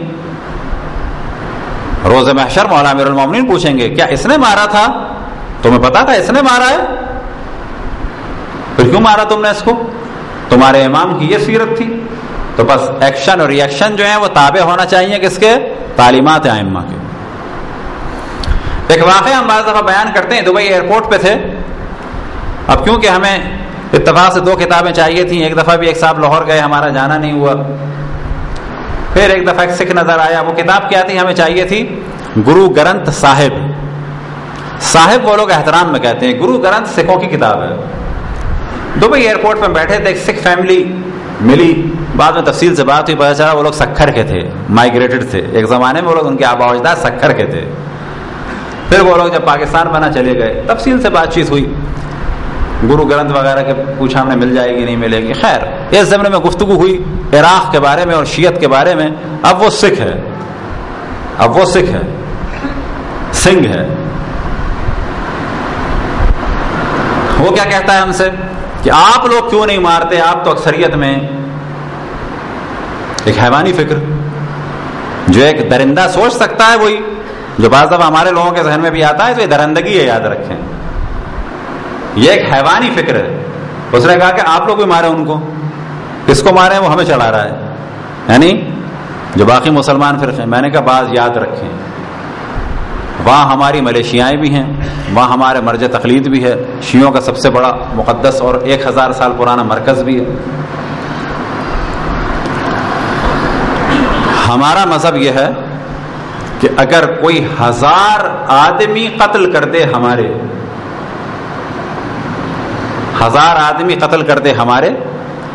روز محشر مولا امیر المومنین پوچھیں گے کیا اس نے مارا تھا؟ تمہیں پتا تھا اس نے مارا ہے؟ پھر کیوں مارا تم نے اس کو؟ تمہارے امام کی یہ سیرت تھی۔ تو بس ایکشن اور ری ایکشن جو ہیں وہ تابع ہونا چاہیے کس کے؟ تعلیمات ائمہ کے۔ ایک واقعہ ہم بعض دفعہ بیان کرتے ہیں، دبئی ایئرپورٹ پہ تھے، اب کیونکہ ہمیں اتفاق سے 2 کتابیں چاہیے تھیں، ایک دفعہ بھی ایک صاحب لاہور گئے، ہمارا جانا نہیں ہوا، پھر ایک دفعہ ایک سکھ نظر آیا، وہ کتاب کیا تھی ہمیں چاہیے تھی؟ گرو گرنتھ صاحب۔ صاحب وہ لوگ احترام میں کہتے ہیں، گرو گرنتھ سکھوں کی کتاب ہے۔ دبئی ایئرپورٹ میں بیٹھے تھے، ایک سکھ فیملی ملی، بعد میں تفصیل سے بات ہوئی، پتہ چلا وہ لوگ سکھر کے تھے، مائگریٹڈ تھے، ایک زمانے میں وہ لوگ ان کے آباء و اجداد سکھر کے تھے، پھر وہ لوگ جب پاکستان بنا چلے گئے، تفصیل سے بات چیت ہوئی، گرو گرنتھ وغیرہ کے پوچھا ہم نے مل جائے گی نہیں ملے گی، خیر اس زمانے میں گفتگو ہوئی عراق کے بارے میں اور شیعت کے بارے میں۔ اب وہ سکھ ہے، سنگھ ہے، وہ کیا کہتا ہے ہم سے کہ آپ لوگ کیوں نہیں مارتے، آپ تو اکثریت میں۔ ایک حیوانی فکر جو ایک درندہ سوچ سکتا ہے، وہی جو بعض دفعہ ہمارے لوگوں کے ذہن میں بھی آتا ہے، تو یہ درندگی ہے، یاد رکھیں، یہ ایک حیوانی فکر ہے۔ اس نے کہا کہ آپ لوگ بھی مارے ان کو، کس کو مارے وہ ہمیں چلا رہا ہے، یعنی جو باقی مسلمان فرقے۔ میں نے کہا بعض یاد رکھیں، وہاں ہماری ملیشیائیں بھی ہیں، وہاں ہمارے مرجع تقلید بھی ہے، شیعوں کا سب سے بڑا مقدس اور 1000 سال پرانا مرکز بھی ہے۔ ہمارا مذہب یہ ہے کہ اگر کوئی 1000 آدمی قتل کر دے ہمارے، 1000 آدمی قتل کر دے ہمارے،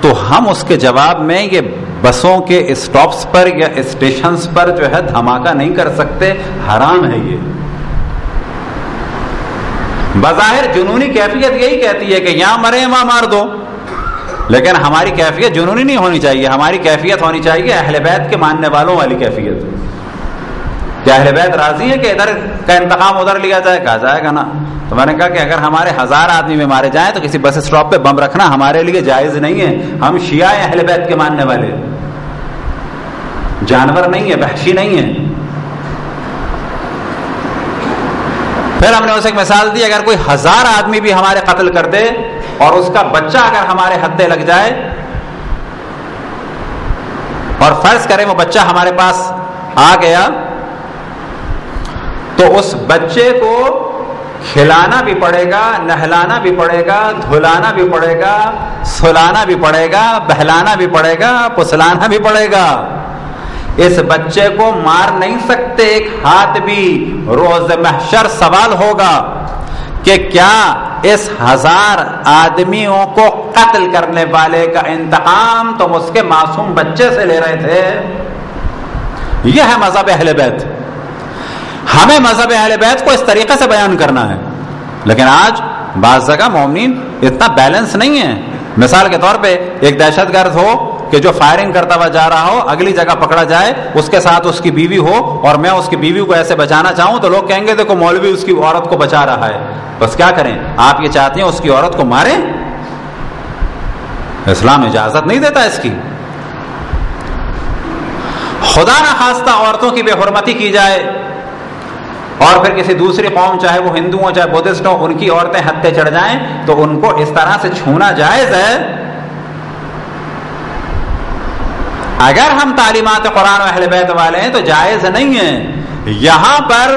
تو ہم اس کے جواب میں یہ بسوں کے اسٹاپس پر یا اسٹیشنز پر جو ہے دھماکہ نہیں کر سکتے، حرام ہے یہ۔ بظاہر جنونی کیفیت یہی کہتی ہے کہ یہاں مرے وہاں مار دو، لیکن ہماری کیفیت جنونی نہیں ہونی چاہیے، ہماری کیفیت ہونی چاہیے اہل بیت کے ماننے والوں والی کیفیت۔ کیا اہل بیت راضی ہے کہ ادھر کا انتقام ادھر لیا جائے؟ کہا جائے گا نا۔ تو میں نے کہا کہ اگر ہمارے 1000 آدمی میں مارے جائیں تو کسی بس اسٹاپ پہ بم رکھنا ہمارے لیے جائز نہیں ہے۔ ہم شیعہ اہل بیت کے ماننے والے، جانور نہیں ہے، وحشی نہیں ہے۔ پھر ہم نے اسے ایک مثال دی، اگر کوئی 1000 آدمی بھی ہمارے قتل کر دے اور اس کا بچہ اگر ہمارے ہتھے لگ جائے، اور فرض کریں وہ بچہ ہمارے پاس آ گیا، تو اس بچے کو کھلانا بھی پڑے گا، نہلانا بھی پڑے گا، دھلانا بھی پڑے گا، سلانا بھی پڑے گا، بہلانا بھی پڑے گا، پسلانا بھی پڑے گا۔ اس بچے کو مار نہیں سکتے ایک ہاتھ بھی۔ روز محشر سوال ہوگا کہ کیا اس 1000 آدمیوں کو قتل کرنے والے کا انتقام تم اس کے معصوم بچے سے لے رہے تھے؟ یہ ہے مذہب اہل بیت۔ ہمیں مذہب اہل بیت کو اس طریقے سے بیان کرنا ہے، لیکن آج بعض جگہ مومنین اتنا بیلنس نہیں ہے۔ مثال کے طور پہ ایک دہشت گرد ہو کہ جو فائرنگ کرتا ہوا جا رہا ہو، اگلی جگہ پکڑا جائے، اس کے ساتھ اس کی بیوی ہو، اور میں اس کی بیوی کو ایسے بچانا چاہوں تو لوگ کہیں گے دیکھو مولوی اس کی عورت کو بچا رہا ہے۔ بس کیا کریں؟ آپ یہ چاہتے ہیں اس کی عورت کو ماریں؟ اسلام اجازت نہیں دیتا اس کی۔ خدا نہ خواستہ عورتوں کی بے حرمتی کی جائے، اور پھر کسی دوسری قوم، چاہے وہ ہندو ہوں چاہے بدھسٹ ہوں، ان کی عورتیں ہتھے چڑھ جائیں تو ان کو اس طرح سے چھونا جائز ہے؟ اگر ہم تعلیمات قرآن و اہل بیت والے ہیں تو جائز نہیں ہے۔ یہاں پر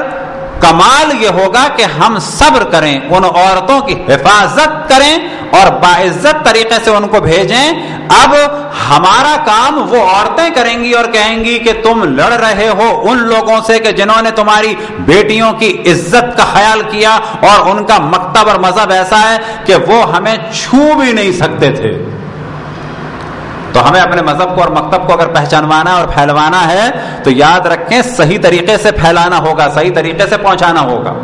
کمال یہ ہوگا کہ ہم صبر کریں، ان عورتوں کی حفاظت کریں اور باعزت طریقے سے ان کو بھیجیں۔ اب ہمارا کام وہ عورتیں کریں گی اور کہیں گی کہ تم لڑ رہے ہو ان لوگوں سے کہ جنہوں نے تمہاری بیٹیوں کی عزت کا خیال کیا، اور ان کا مکتب اور مذہب ایسا ہے کہ وہ ہمیں چھو بھی نہیں سکتے تھے۔ تو ہمیں اپنے مذہب کو اور مکتب کو اگر پہچانوانا اور پھیلوانا ہے تو یاد رکھیں صحیح طریقے سے پھیلانا ہوگا، صحیح طریقے سے پہنچانا ہوگا۔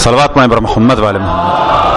صلوات پڑھیں بر محمد والے محمد۔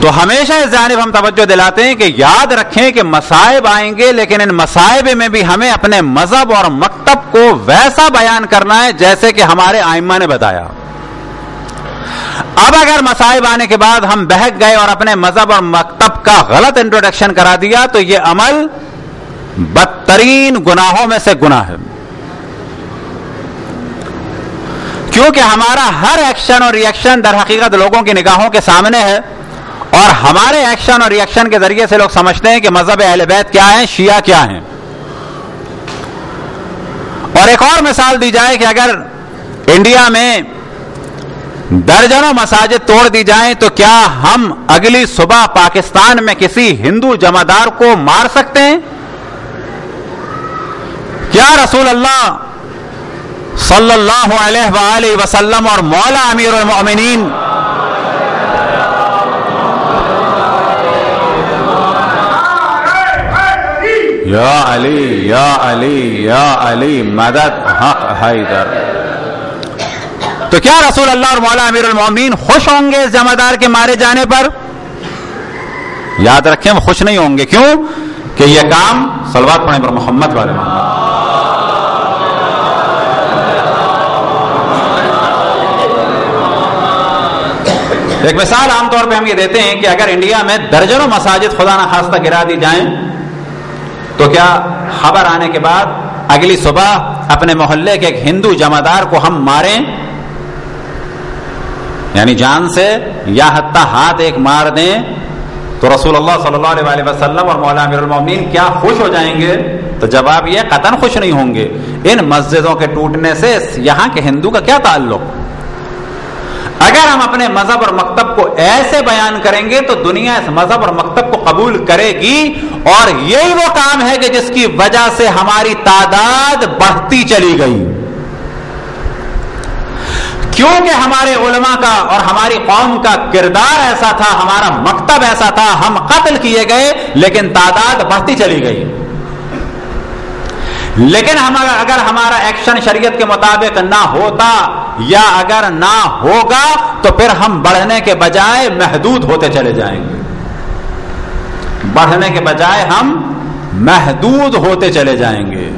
تو ہمیشہ اس جانب ہم توجہ دلاتے ہیں کہ یاد رکھیں کہ مصائب آئیں گے، لیکن ان مصائب میں بھی ہمیں اپنے مذہب اور مکتب کو ویسا بیان کرنا ہے جیسے کہ ہمارے ائمہ نے بتایا۔ اب اگر مصائب آنے کے بعد ہم بہک گئے اور اپنے مذہب اور مکتب کا غلط انٹروڈکشن کرا دیا تو یہ عمل بدترین گناہوں میں سے گناہ ہے، کیونکہ ہمارا ہر ایکشن اور ریئیکشن در حقیقت لوگوں کی نگاہوں کے سامنے ہے، اور ہمارے ایکشن اور ریئیکشن کے ذریعے سے لوگ سمجھتے ہیں کہ مذہب اہل بیت کیا ہیں، شیعہ کیا ہیں۔ اور ایک اور مثال دی جائے کہ اگر انڈیا میں درجنوں مساجد توڑ دی جائیں تو کیا ہم اگلی صبح پاکستان میں کسی ہندو جمعدار کو مار سکتے ہیں؟ کیا رسول اللہ صلی اللہ علیہ وآلہ وسلم اور مولا امیر المؤمنین یا علی یا علی یا علی مدد حق حیدر، تو کیا رسول اللہ اور مولا امیر المؤمنین خوش ہوں گے اس جمعدار کے مارے جانے پر؟ یاد رکھیں وہ خوش نہیں ہوں گے۔ کیوں؟ کہ یہ کام صلوات پڑھیں پر محمد والے محمد۔ ایک مثال عام طور پہ ہم یہ دیتے ہیں کہ اگر انڈیا میں درجنوں مساجد خدا نخواستہ گرا دی جائیں تو کیا خبر آنے کے بعد اگلی صبح اپنے محلے کے ایک ہندو جمعدار کو ہم ماریں، یعنی جان سے، یا حتی ہاتھ ایک مار دیں، تو رسول اللہ صلی اللہ علیہ وسلم اور مولا امیر المؤمنین کیا خوش ہو جائیں گے؟ تو جواب یہ قطعاً خوش نہیں ہوں گے۔ ان مسجدوں کے ٹوٹنے سے یہاں کے ہندو کا کیا تعلق؟ اگر ہم اپنے مذہب اور مکتب کو ایسے بیان کریں گے تو دنیا اس مذہب اور مکتب کو قبول کرے گی، اور یہی وہ کام ہے کہ جس کی وجہ سے ہماری تعداد بڑھتی چلی گئی، کیونکہ ہمارے علماء کا اور ہماری قوم کا کردار ایسا تھا، ہمارا مکتب ایسا تھا، ہم قتل کیے گئے لیکن تعداد بڑھتی چلی گئی۔ لیکن اگر ہمارا ایکشن شریعت کے مطابق نہ ہوتا یا اگر نہ ہوگا تو پھر ہم بڑھنے کے بجائے محدود ہوتے چلے جائیں گے، بڑھنے کے بجائے ہم محدود ہوتے چلے جائیں گے۔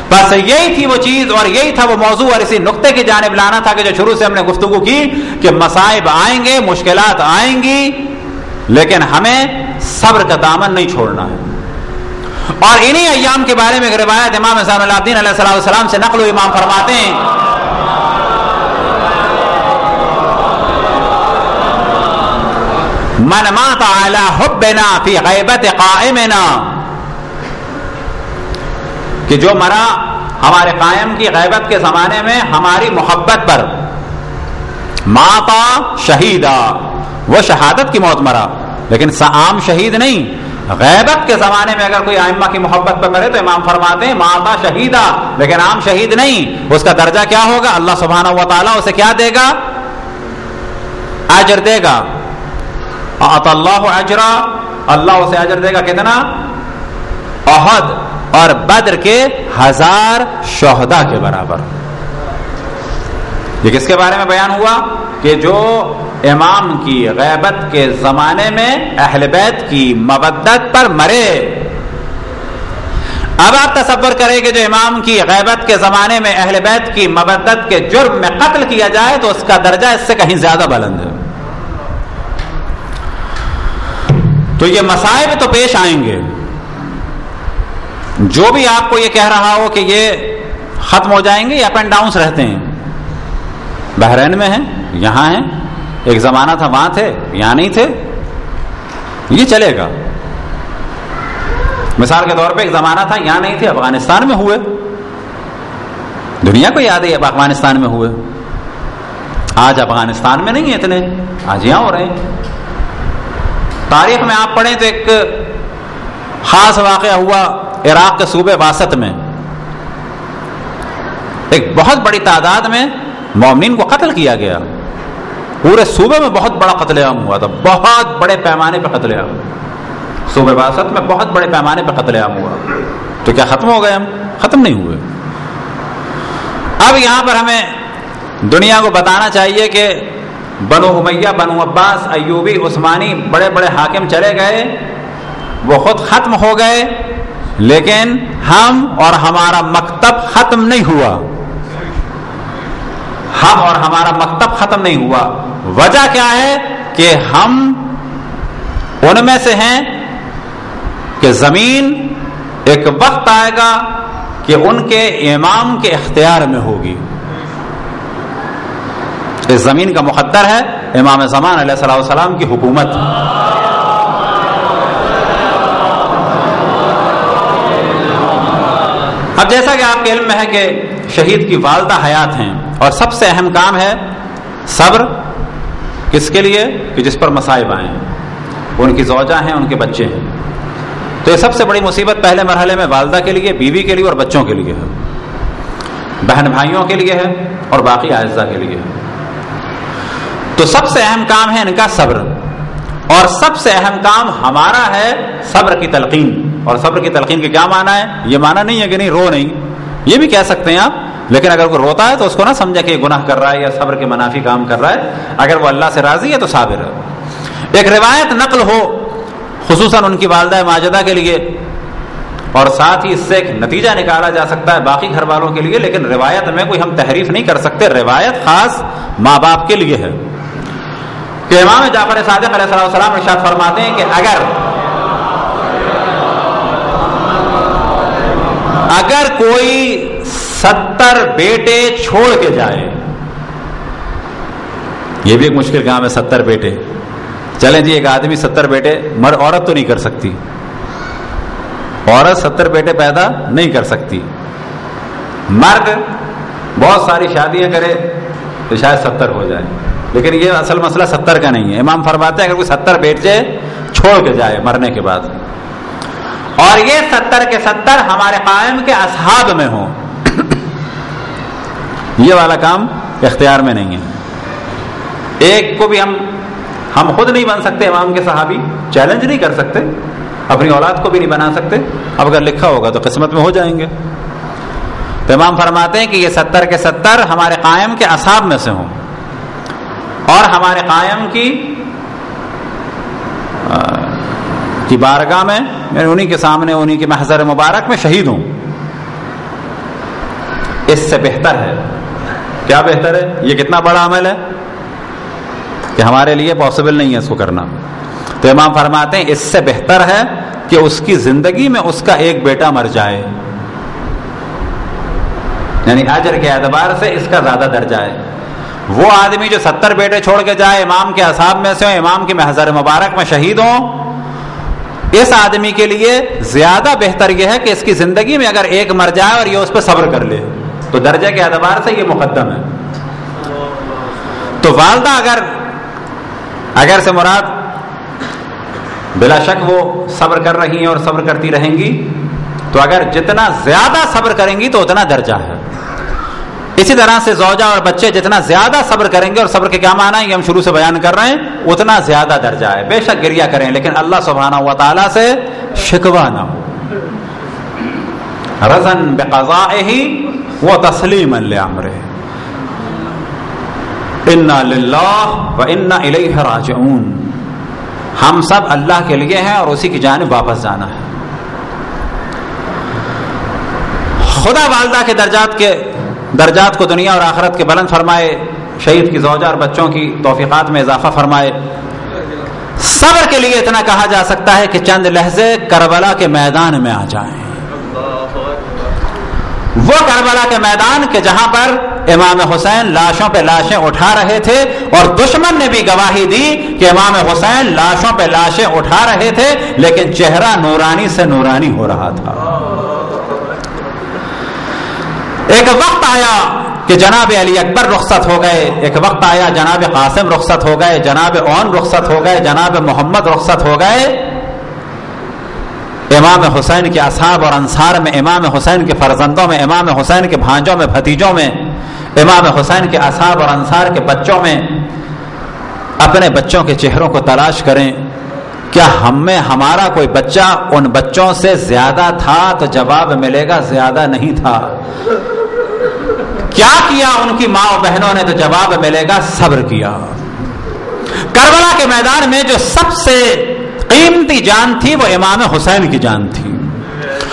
بس یہی تھی وہ چیز اور یہی تھا وہ موضوع، اور اسی نقطے کی جانب لانا تھا کہ جو شروع سے ہم نے گفتگو کی کہ مصائب آئیں گے، مشکلات آئیں گی، لیکن ہمیں صبر کا دامن نہیں چھوڑنا ہے۔ اور انہی ایام کے بارے میں ایک روایت امام زین العابدین علیہ السلام سے نقل و امام فرماتے ہیں، من مات علی حبنا فی غیبت قائمنا، کہ جو مرا ہمارے قائم کی غیبت کے زمانے میں ہماری محبت پر، ماتا شہیدا، وہ شہادت کی موت مرا، لیکن عام شہید نہیں، غیبت کے زمانے میں اگر کوئی ائمہ کی محبت پر مرے تو امام فرماتے ہیں ماتا شہیدا، لیکن عام شہید نہیں، اس کا درجہ کیا ہوگا؟ اللہ سبحانہ و تعالیٰ اسے کیا دے گا؟ اجر دے گا۔ اعطى اللہ اجرا، اللہ اسے اجر دے گا کتنا؟ احد اور بدر کے 1000 شہداء کے برابر. یہ کس کے بارے میں بیان ہوا؟ کہ جو امام کی غیبت کے زمانے میں اہل بیت کی مودت پر مرے. اب آپ تصور کریں کہ جو امام کی غیبت کے زمانے میں اہل بیت کی مودت کے جرم میں قتل کیا جائے تو اس کا درجہ اس سے کہیں زیادہ بلند ہے. تو یہ مصائب تو پیش آئیں گے. جو بھی آپ کو یہ کہہ رہا ہو کہ یہ ختم ہو جائیں گے، یہ اپ اینڈ ڈاؤنس رہتے ہیں. بحرین میں ہیں، یہاں ہیں، ایک زمانہ تھا وہاں تھے، یہاں نہیں تھے، یہ چلے گا. مثال کے طور پہ ایک زمانہ تھا یہاں نہیں تھے، افغانستان میں ہوئے. دنیا کو یاد ہے اب افغانستان میں ہوئے. آج افغانستان میں نہیں ہیں اتنے، آج یہاں ہو رہے ہیں. تاریخ میں آپ پڑھیں تو ایک خاص واقعہ ہوا عراق کے صوبے واسط میں. ایک بہت بڑی تعداد میں مومنین کو قتل کیا گیا. پورے صوبے میں بہت بڑا قتل عام ہوا تھا، بہت بڑے پیمانے پہ قتل عام. صوبے واسط میں بہت بڑے پیمانے پہ قتل عام ہوا. تو کیا ختم ہو گئے ہم؟ ختم نہیں ہوئے. اب یہاں پر ہمیں دنیا کو بتانا چاہیے کہ بنو امیہ، بنو عباس، ایوبی، عثمانی بڑے بڑے حاکم چلے گئے، وہ خود ختم ہو گئے، لیکن ہم اور ہمارا مکتب ختم نہیں ہوا. ہم اور ہمارا مکتب ختم نہیں ہوا. وجہ کیا ہے؟ کہ ہم ان میں سے ہیں کہ زمین ایک وقت آئے گا کہ ان کے امام کے اختیار میں ہوگی. اس زمین کا مقدر ہے امام زمان علیہ الصلوۃ والسلام کی حکومت. اب جیسا کہ آپ کے علم میں ہے کہ شہید کی والدہ حیات ہیں، اور سب سے اہم کام ہے صبر. کس کے لیے؟ کہ جس پر مصائب آئیں. ان کی زوجہ ہیں، ان کے بچے ہیں. تو یہ سب سے بڑی مصیبت پہلے مرحلے میں والدہ کے لیے، بیوی کے لیے اور بچوں کے لیے ہے، بہن بھائیوں کے لیے ہے اور باقی اعزاء کے لیے ہے. تو سب سے اہم کام ہے ان کا صبر، اور سب سے اہم کام ہمارا ہے صبر کی تلقین. اور صبر کی تلقین کے کیا معنی ہے؟ یہ معنی نہیں ہے کہ نہیں رو نہیں، یہ بھی کہہ سکتے ہیں آپ، لیکن اگر کوئی روتا ہے تو اس کو نہ سمجھا کہ یہ گناہ کر رہا ہے یا صبر کے منافی کام کر رہا ہے. اگر وہ اللہ سے راضی ہے تو صابر ہے. ایک روایت نقل ہو خصوصاً ان کی والدہ ماجدہ کے لیے، اور ساتھ ہی اس سے ایک نتیجہ نکالا جا سکتا ہے باقی گھر والوں کے لیے، لیکن روایت میں کوئی ہم تحریف نہیں کر سکتے، روایت خاص ماں باپ کے لیے ہے کہ امام جعفر صادق علیہ السلام ارشاد فرماتے ہیں کہ اگر کوئی 70 بیٹے چھوڑ کے جائے، یہ بھی ایک مشکل کام ہے 70 بیٹے. چلیں جی، ایک آدمی 70 بیٹے، عورت تو نہیں کر سکتی، عورت 70 بیٹے پیدا نہیں کر سکتی. مرد بہت ساری شادیاں کرے تو شاید 70 ہو جائے، لیکن یہ اصل مسئلہ 70 کا نہیں ہے. امام فرماتے ہیں اگر کوئی 70 بیٹے چھوڑ کے جائے مرنے کے بعد، اور یہ 70 کے 70 ہمارے قائم کے اصحاب میں ہوں، یہ والا کام اختیار میں نہیں ہے. ایک کو بھی ہم خود نہیں بن سکتے امام کے صحابی، چیلنج نہیں کر سکتے، اپنی اولاد کو بھی نہیں بنا سکتے. اب اگر لکھا ہوگا تو قسمت میں ہو جائیں گے. تو امام فرماتے ہیں کہ یہ 70 کے 70 ہمارے قائم کے اصحاب میں سے ہوں، اور ہمارے قائم کی بارگاہ میں، میں انہی کے سامنے، انہی کے محضر مبارک میں شہید ہوں. اس سے بہتر ہے، کیا بہتر ہے؟ یہ کتنا بڑا عمل ہے کہ ہمارے لیے پاسبل نہیں ہے اس کو کرنا. تو امام فرماتے ہیں اس سے بہتر ہے کہ اس کی زندگی میں اس کا ایک بیٹا مر جائے، یعنی اجر کے اعتبار سے اس کا زیادہ درجہ ہے. وہ آدمی جو 70 بیٹے چھوڑ کے جائے، امام کے اصحاب میں سے ہوں، امام کے محضر مبارک میں شہید ہوں، اس آدمی کے لیے زیادہ بہتر یہ ہے کہ اس کی زندگی میں اگر ایک مر جائے اور یہ اس پہ صبر کر لے، تو درجے کے اعتبار سے یہ مقدم ہے. تو والدہ اگر سے مراد بلا شک وہ صبر کر رہی ہیں اور صبر کرتی رہیں گی، تو اگر جتنا زیادہ صبر کریں گی تو اتنا درجہ ہے. اسی طرح سے زوجہ اور بچے جتنا زیادہ صبر کریں گے، اور صبر کے کیا معنی ہے یہ ہم شروع سے بیان کر رہے ہیں، اتنا زیادہ درجہ ہے. بے شک گریہ کریں لیکن اللہ سبحانہ و تعالیٰ سے شکوہ نہ ہو. رضا بقضائه وتسلیما لامره انا للہ وانا الیہ راجعون. ہم سب اللہ کے لیے ہیں اور اسی کی جانب واپس جانا ہے. خدا والدہ کے درجات کو دنیا اور آخرت کے بلند فرمائے. شہید کی زوجہ اور بچوں کی توفیقات میں اضافہ فرمائے. صبر کے لیے اتنا کہا جا سکتا ہے کہ چند لحظے کربلا کے میدان میں آ جائیں. وہ کربلا کے میدان کے جہاں پر امام حسین لاشوں پہ لاشیں اٹھا رہے تھے اور دشمن نے بھی گواہی دی کہ امام حسین لاشوں پہ لاشیں اٹھا رہے تھے لیکن چہرہ نورانی سے نورانی ہو رہا تھا. ایک وقت آیا کہ جناب علی اکبر رخصت ہو گئے. ایک وقت آیا جناب قاسم رخصت ہو گئے, جناب اون رخصت ہو گئے, جناب محمد رخصت ہو گئے. امام حسین کے اصحاب اور انصار میں, امام حسین کے فرزندوں میں, امام حسین کے بھانجوں میں, بھتیجوں میں, امام حسین کے اصحاب اور انصار کے بچوں میں اپنے بچوں کے چہروں کو تلاش کریں. کیا ہم میں ہمارا کوئی بچہ ان بچوں سے زیادہ تھا؟ تو جواب ملے گا زیادہ نہیں تھا. کیا کیا ان کی ماں و بہنوں نے؟ تو جواب ملے گا صبر کیا. کربلا کے میدان میں جو سب سے قیمتی جان تھی وہ امام حسین کی جان تھی.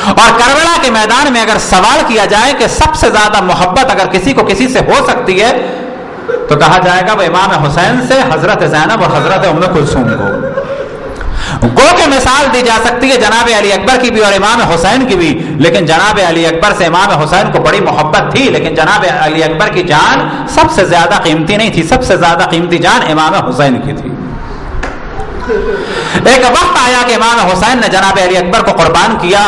اور کربلا کے میدان میں اگر سوال کیا جائے کہ سب سے زیادہ محبت اگر کسی کو کسی سے ہو سکتی ہے تو کہا جائے گا وہ امام حسین سے حضرت زینب اور حضرت ام کلثوم کو. گو کہ مثال دی جا سکتی ہے جناب علی اکبر کی بھی اور امام حسین کی بھی, لیکن جناب علی اکبر سے امام حسین کو بڑی محبت تھی, لیکن جناب علی اکبر کی جان سب سے زیادہ قیمتی نہیں تھی. سب سے زیادہ قیمتی جان امام حسین کی تھی. ایک وقت آیا کہ امام حسین نے جناب علی اکبر کو قربان کیا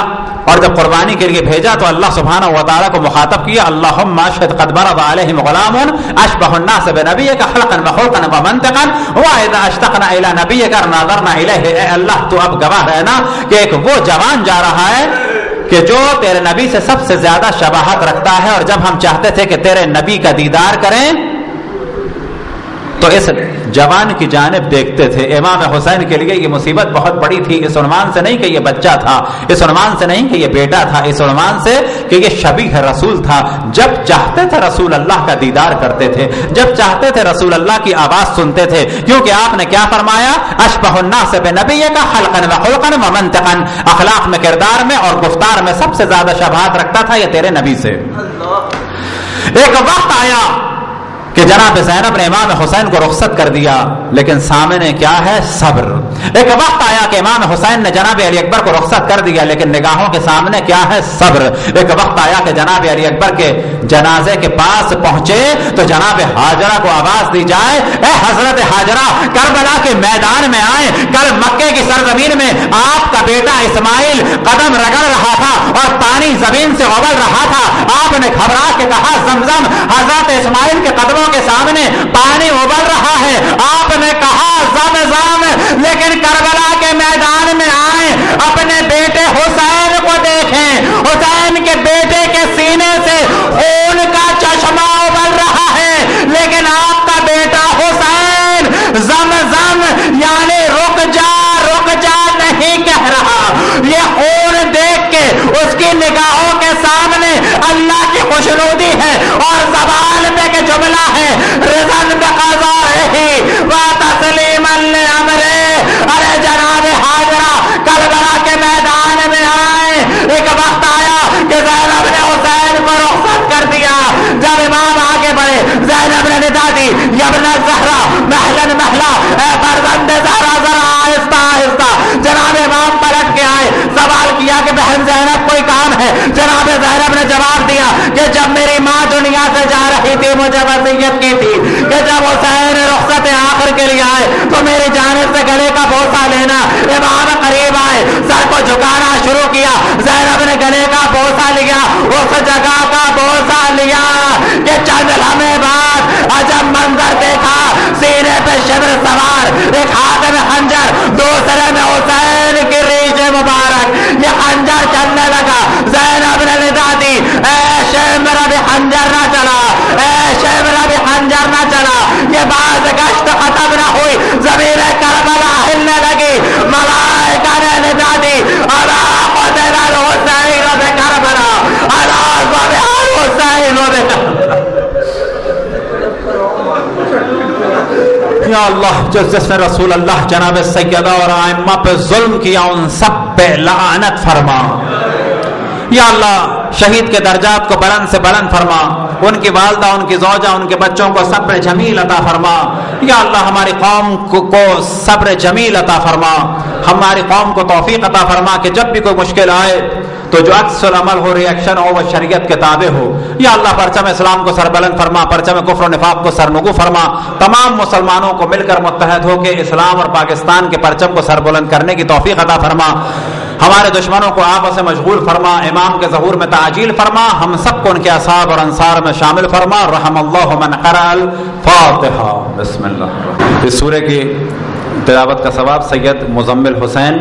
اور جب قربانی کے لیے بھیجا تو اللہ سبحانہ و تعالیٰ کو مخاطب کیا, اللہم اشہد قد برز علیہم غلام اشبہ الناس بنبیک خلقا وخلقا ومنطقا واذا اشتقنا الی نبیک ناظرنا الیہ. اے اللہ تو اب گواہ رہنا کہ ایک وہ جوان جا رہا ہے کہ جو تیرے نبی سے سب سے زیادہ شباہت رکھتا ہے, اور جب ہم چاہتے تھے کہ تیرے نبی کا دیدار کریں تو اس جوان کی جانب دیکھتے تھے. امام حسین کے لیے یہ مصیبت بہت بڑی تھی. اس عنوان سے نہیں کہ یہ بچہ تھا, اس عنوان سے نہیں کہ یہ بیٹا تھا, اس عنوان سے کہ یہ شبیہ رسول تھا. جب چاہتے تھے رسول اللہ کا دیدار کرتے تھے, جب چاہتے تھے رسول اللہ کی آواز سنتے تھے, کیونکہ آپ نے کیا فرمایا, اشبہ الناس بنبیک خلقا وخلقا ومنطقا. اخلاق میں, کردار میں اور گفتار میں سب سے زیادہ شباہت رکھتا تھا یہ تیرے نبی سے. ایک وقت آیا کہ جناب زینب نے امام حسین کو رخصت کر دیا, لیکن سامنے کیا ہے؟ صبر. ایک وقت آیا کہ امام حسین نے جناب علی اکبر کو رخصت کر دیا, لیکن نگاہوں کے سامنے کیا ہے؟ صبر. ایک وقت آیا کہ جناب علی اکبر کے جنازے کے پاس پہنچے تو جناب ہاجرہ کو آواز دی جائے, اے حضرت ہاجرہ کربلا کے میدان میں آئے. کل مکے کی سرزمین میں آپ کا بیٹا اسماعیل قدم رگڑ رہا تھا اور پانی زمین سے ابل رہا تھا. آپ نے گھبرا کے کہا زمزم. حضرت اسماعیل کے قدموں کے سامنے پانی ابل رہا ہے. آپ نے کہا زمزم. لیکن کربلا کے میدان میں آئے, اپنے بیٹے حسین کو دیکھیں. حسین کے بیٹے کے سینے سے خون کا چشمہ ابل رہا ہے, لیکن آپ کا بیٹا حسین زمزم یعنی رک جا نہیں کہہ رہا. یہ خون دیکھ کے اس کی نگاہوں کے سامنے اللہ کی خوشنودی ہے اور زبان پہ کہ جملہ ہے رضا بقضائہ وتسلیما لامرہ. ارے جناب ہاجرہ کربلا کے میدان میں آئے. ایک وقت آیا کہ زینب نے حسین کو رخصت کر دیا. جب امام آگے بڑھے زینب نے ندا دی یابن زہرا محلن محلا, اے فرزند زہرا ذرا آہستہ آہستہ. جناب امام پلٹ کے آئے, سوال کیا کہ بہن زینب کوئی کام ہے؟ جناب زینب نے جواب دیا کہ جب میری ماں دنیا سے جا رہی تھی مجھے وصیت کی تھی کہ جب حسین رخصت آخر کے لیے آئے تو میری جانب سے گلے کا بوسہ لینا. امام قریب آئے, سر کو جھکانا شروع کیا. زینب نے گلے کا بوسہ لیا, اس جگہ کا بوسہ لیا کہ چند لمحے بعد عجب منظر دیکھا. سینے پہ شبر سوار, ایک ہاتھ میں خنجر, دوسرے میں حسین کی ریش مبارک. یہ خنجر چلنے لگا. زینب نے ندا دی, اے شیخ میرا بھی خنجر نہ چلا, اے شیخ میرا بھی خنجر نہ چلا. یہ باز گشت ختم نہ ہوئی, زمین کربلا ہلنے لگی. ملائکہ نے ندا دی الا قتل الحسین بکربلا. یا اللہ جس نے رسول اللہ جناب سیدہ اور ائمہ پہ ظلم کیا ان سب پہ لعنت فرما. یا اللہ شہید کے درجات کو بلند سے بلند فرما, ان کی والدہ, ان کی زوجہ, ان کے بچوں کو صبر جمیل عطا فرما. یا اللہ ہماری قوم کو صبر جمیل عطا فرما, ہماری قوم کو توفیق عطا فرما کہ جب بھی کوئی مشکل آئے تو جو عکس العمل ہو, ریئیکشن ہو, وہ شریعت کے تابع ہو. یا اللہ پرچم اسلام کو سربلند فرما, پرچم کفر و نفاق کو سرنگو فرما. تمام مسلمانوں کو مل کر متحد ہو کے اسلام اور پاکستان کے پرچم کو سربلند کرنے کی توفیق عطا فرما. ہمارے دشمنوں کو آپس سے مشغول فرما, امام کے ظہور میں تعجیل فرما, ہم سب کو ان کے اصحاب اور انصار میں شامل فرما. رحم اللہ من قرأ الفاتحہ. بسم اللہ. اس سورہ کی تلاوت کا ثواب سید مزمل حسین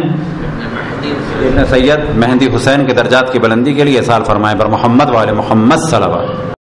ابن سید مہندی حسین کے درجات کی بلندی کے لیے اصال فرمائے بر محمد وآل محمد صلی اللہ علیہ وسلم.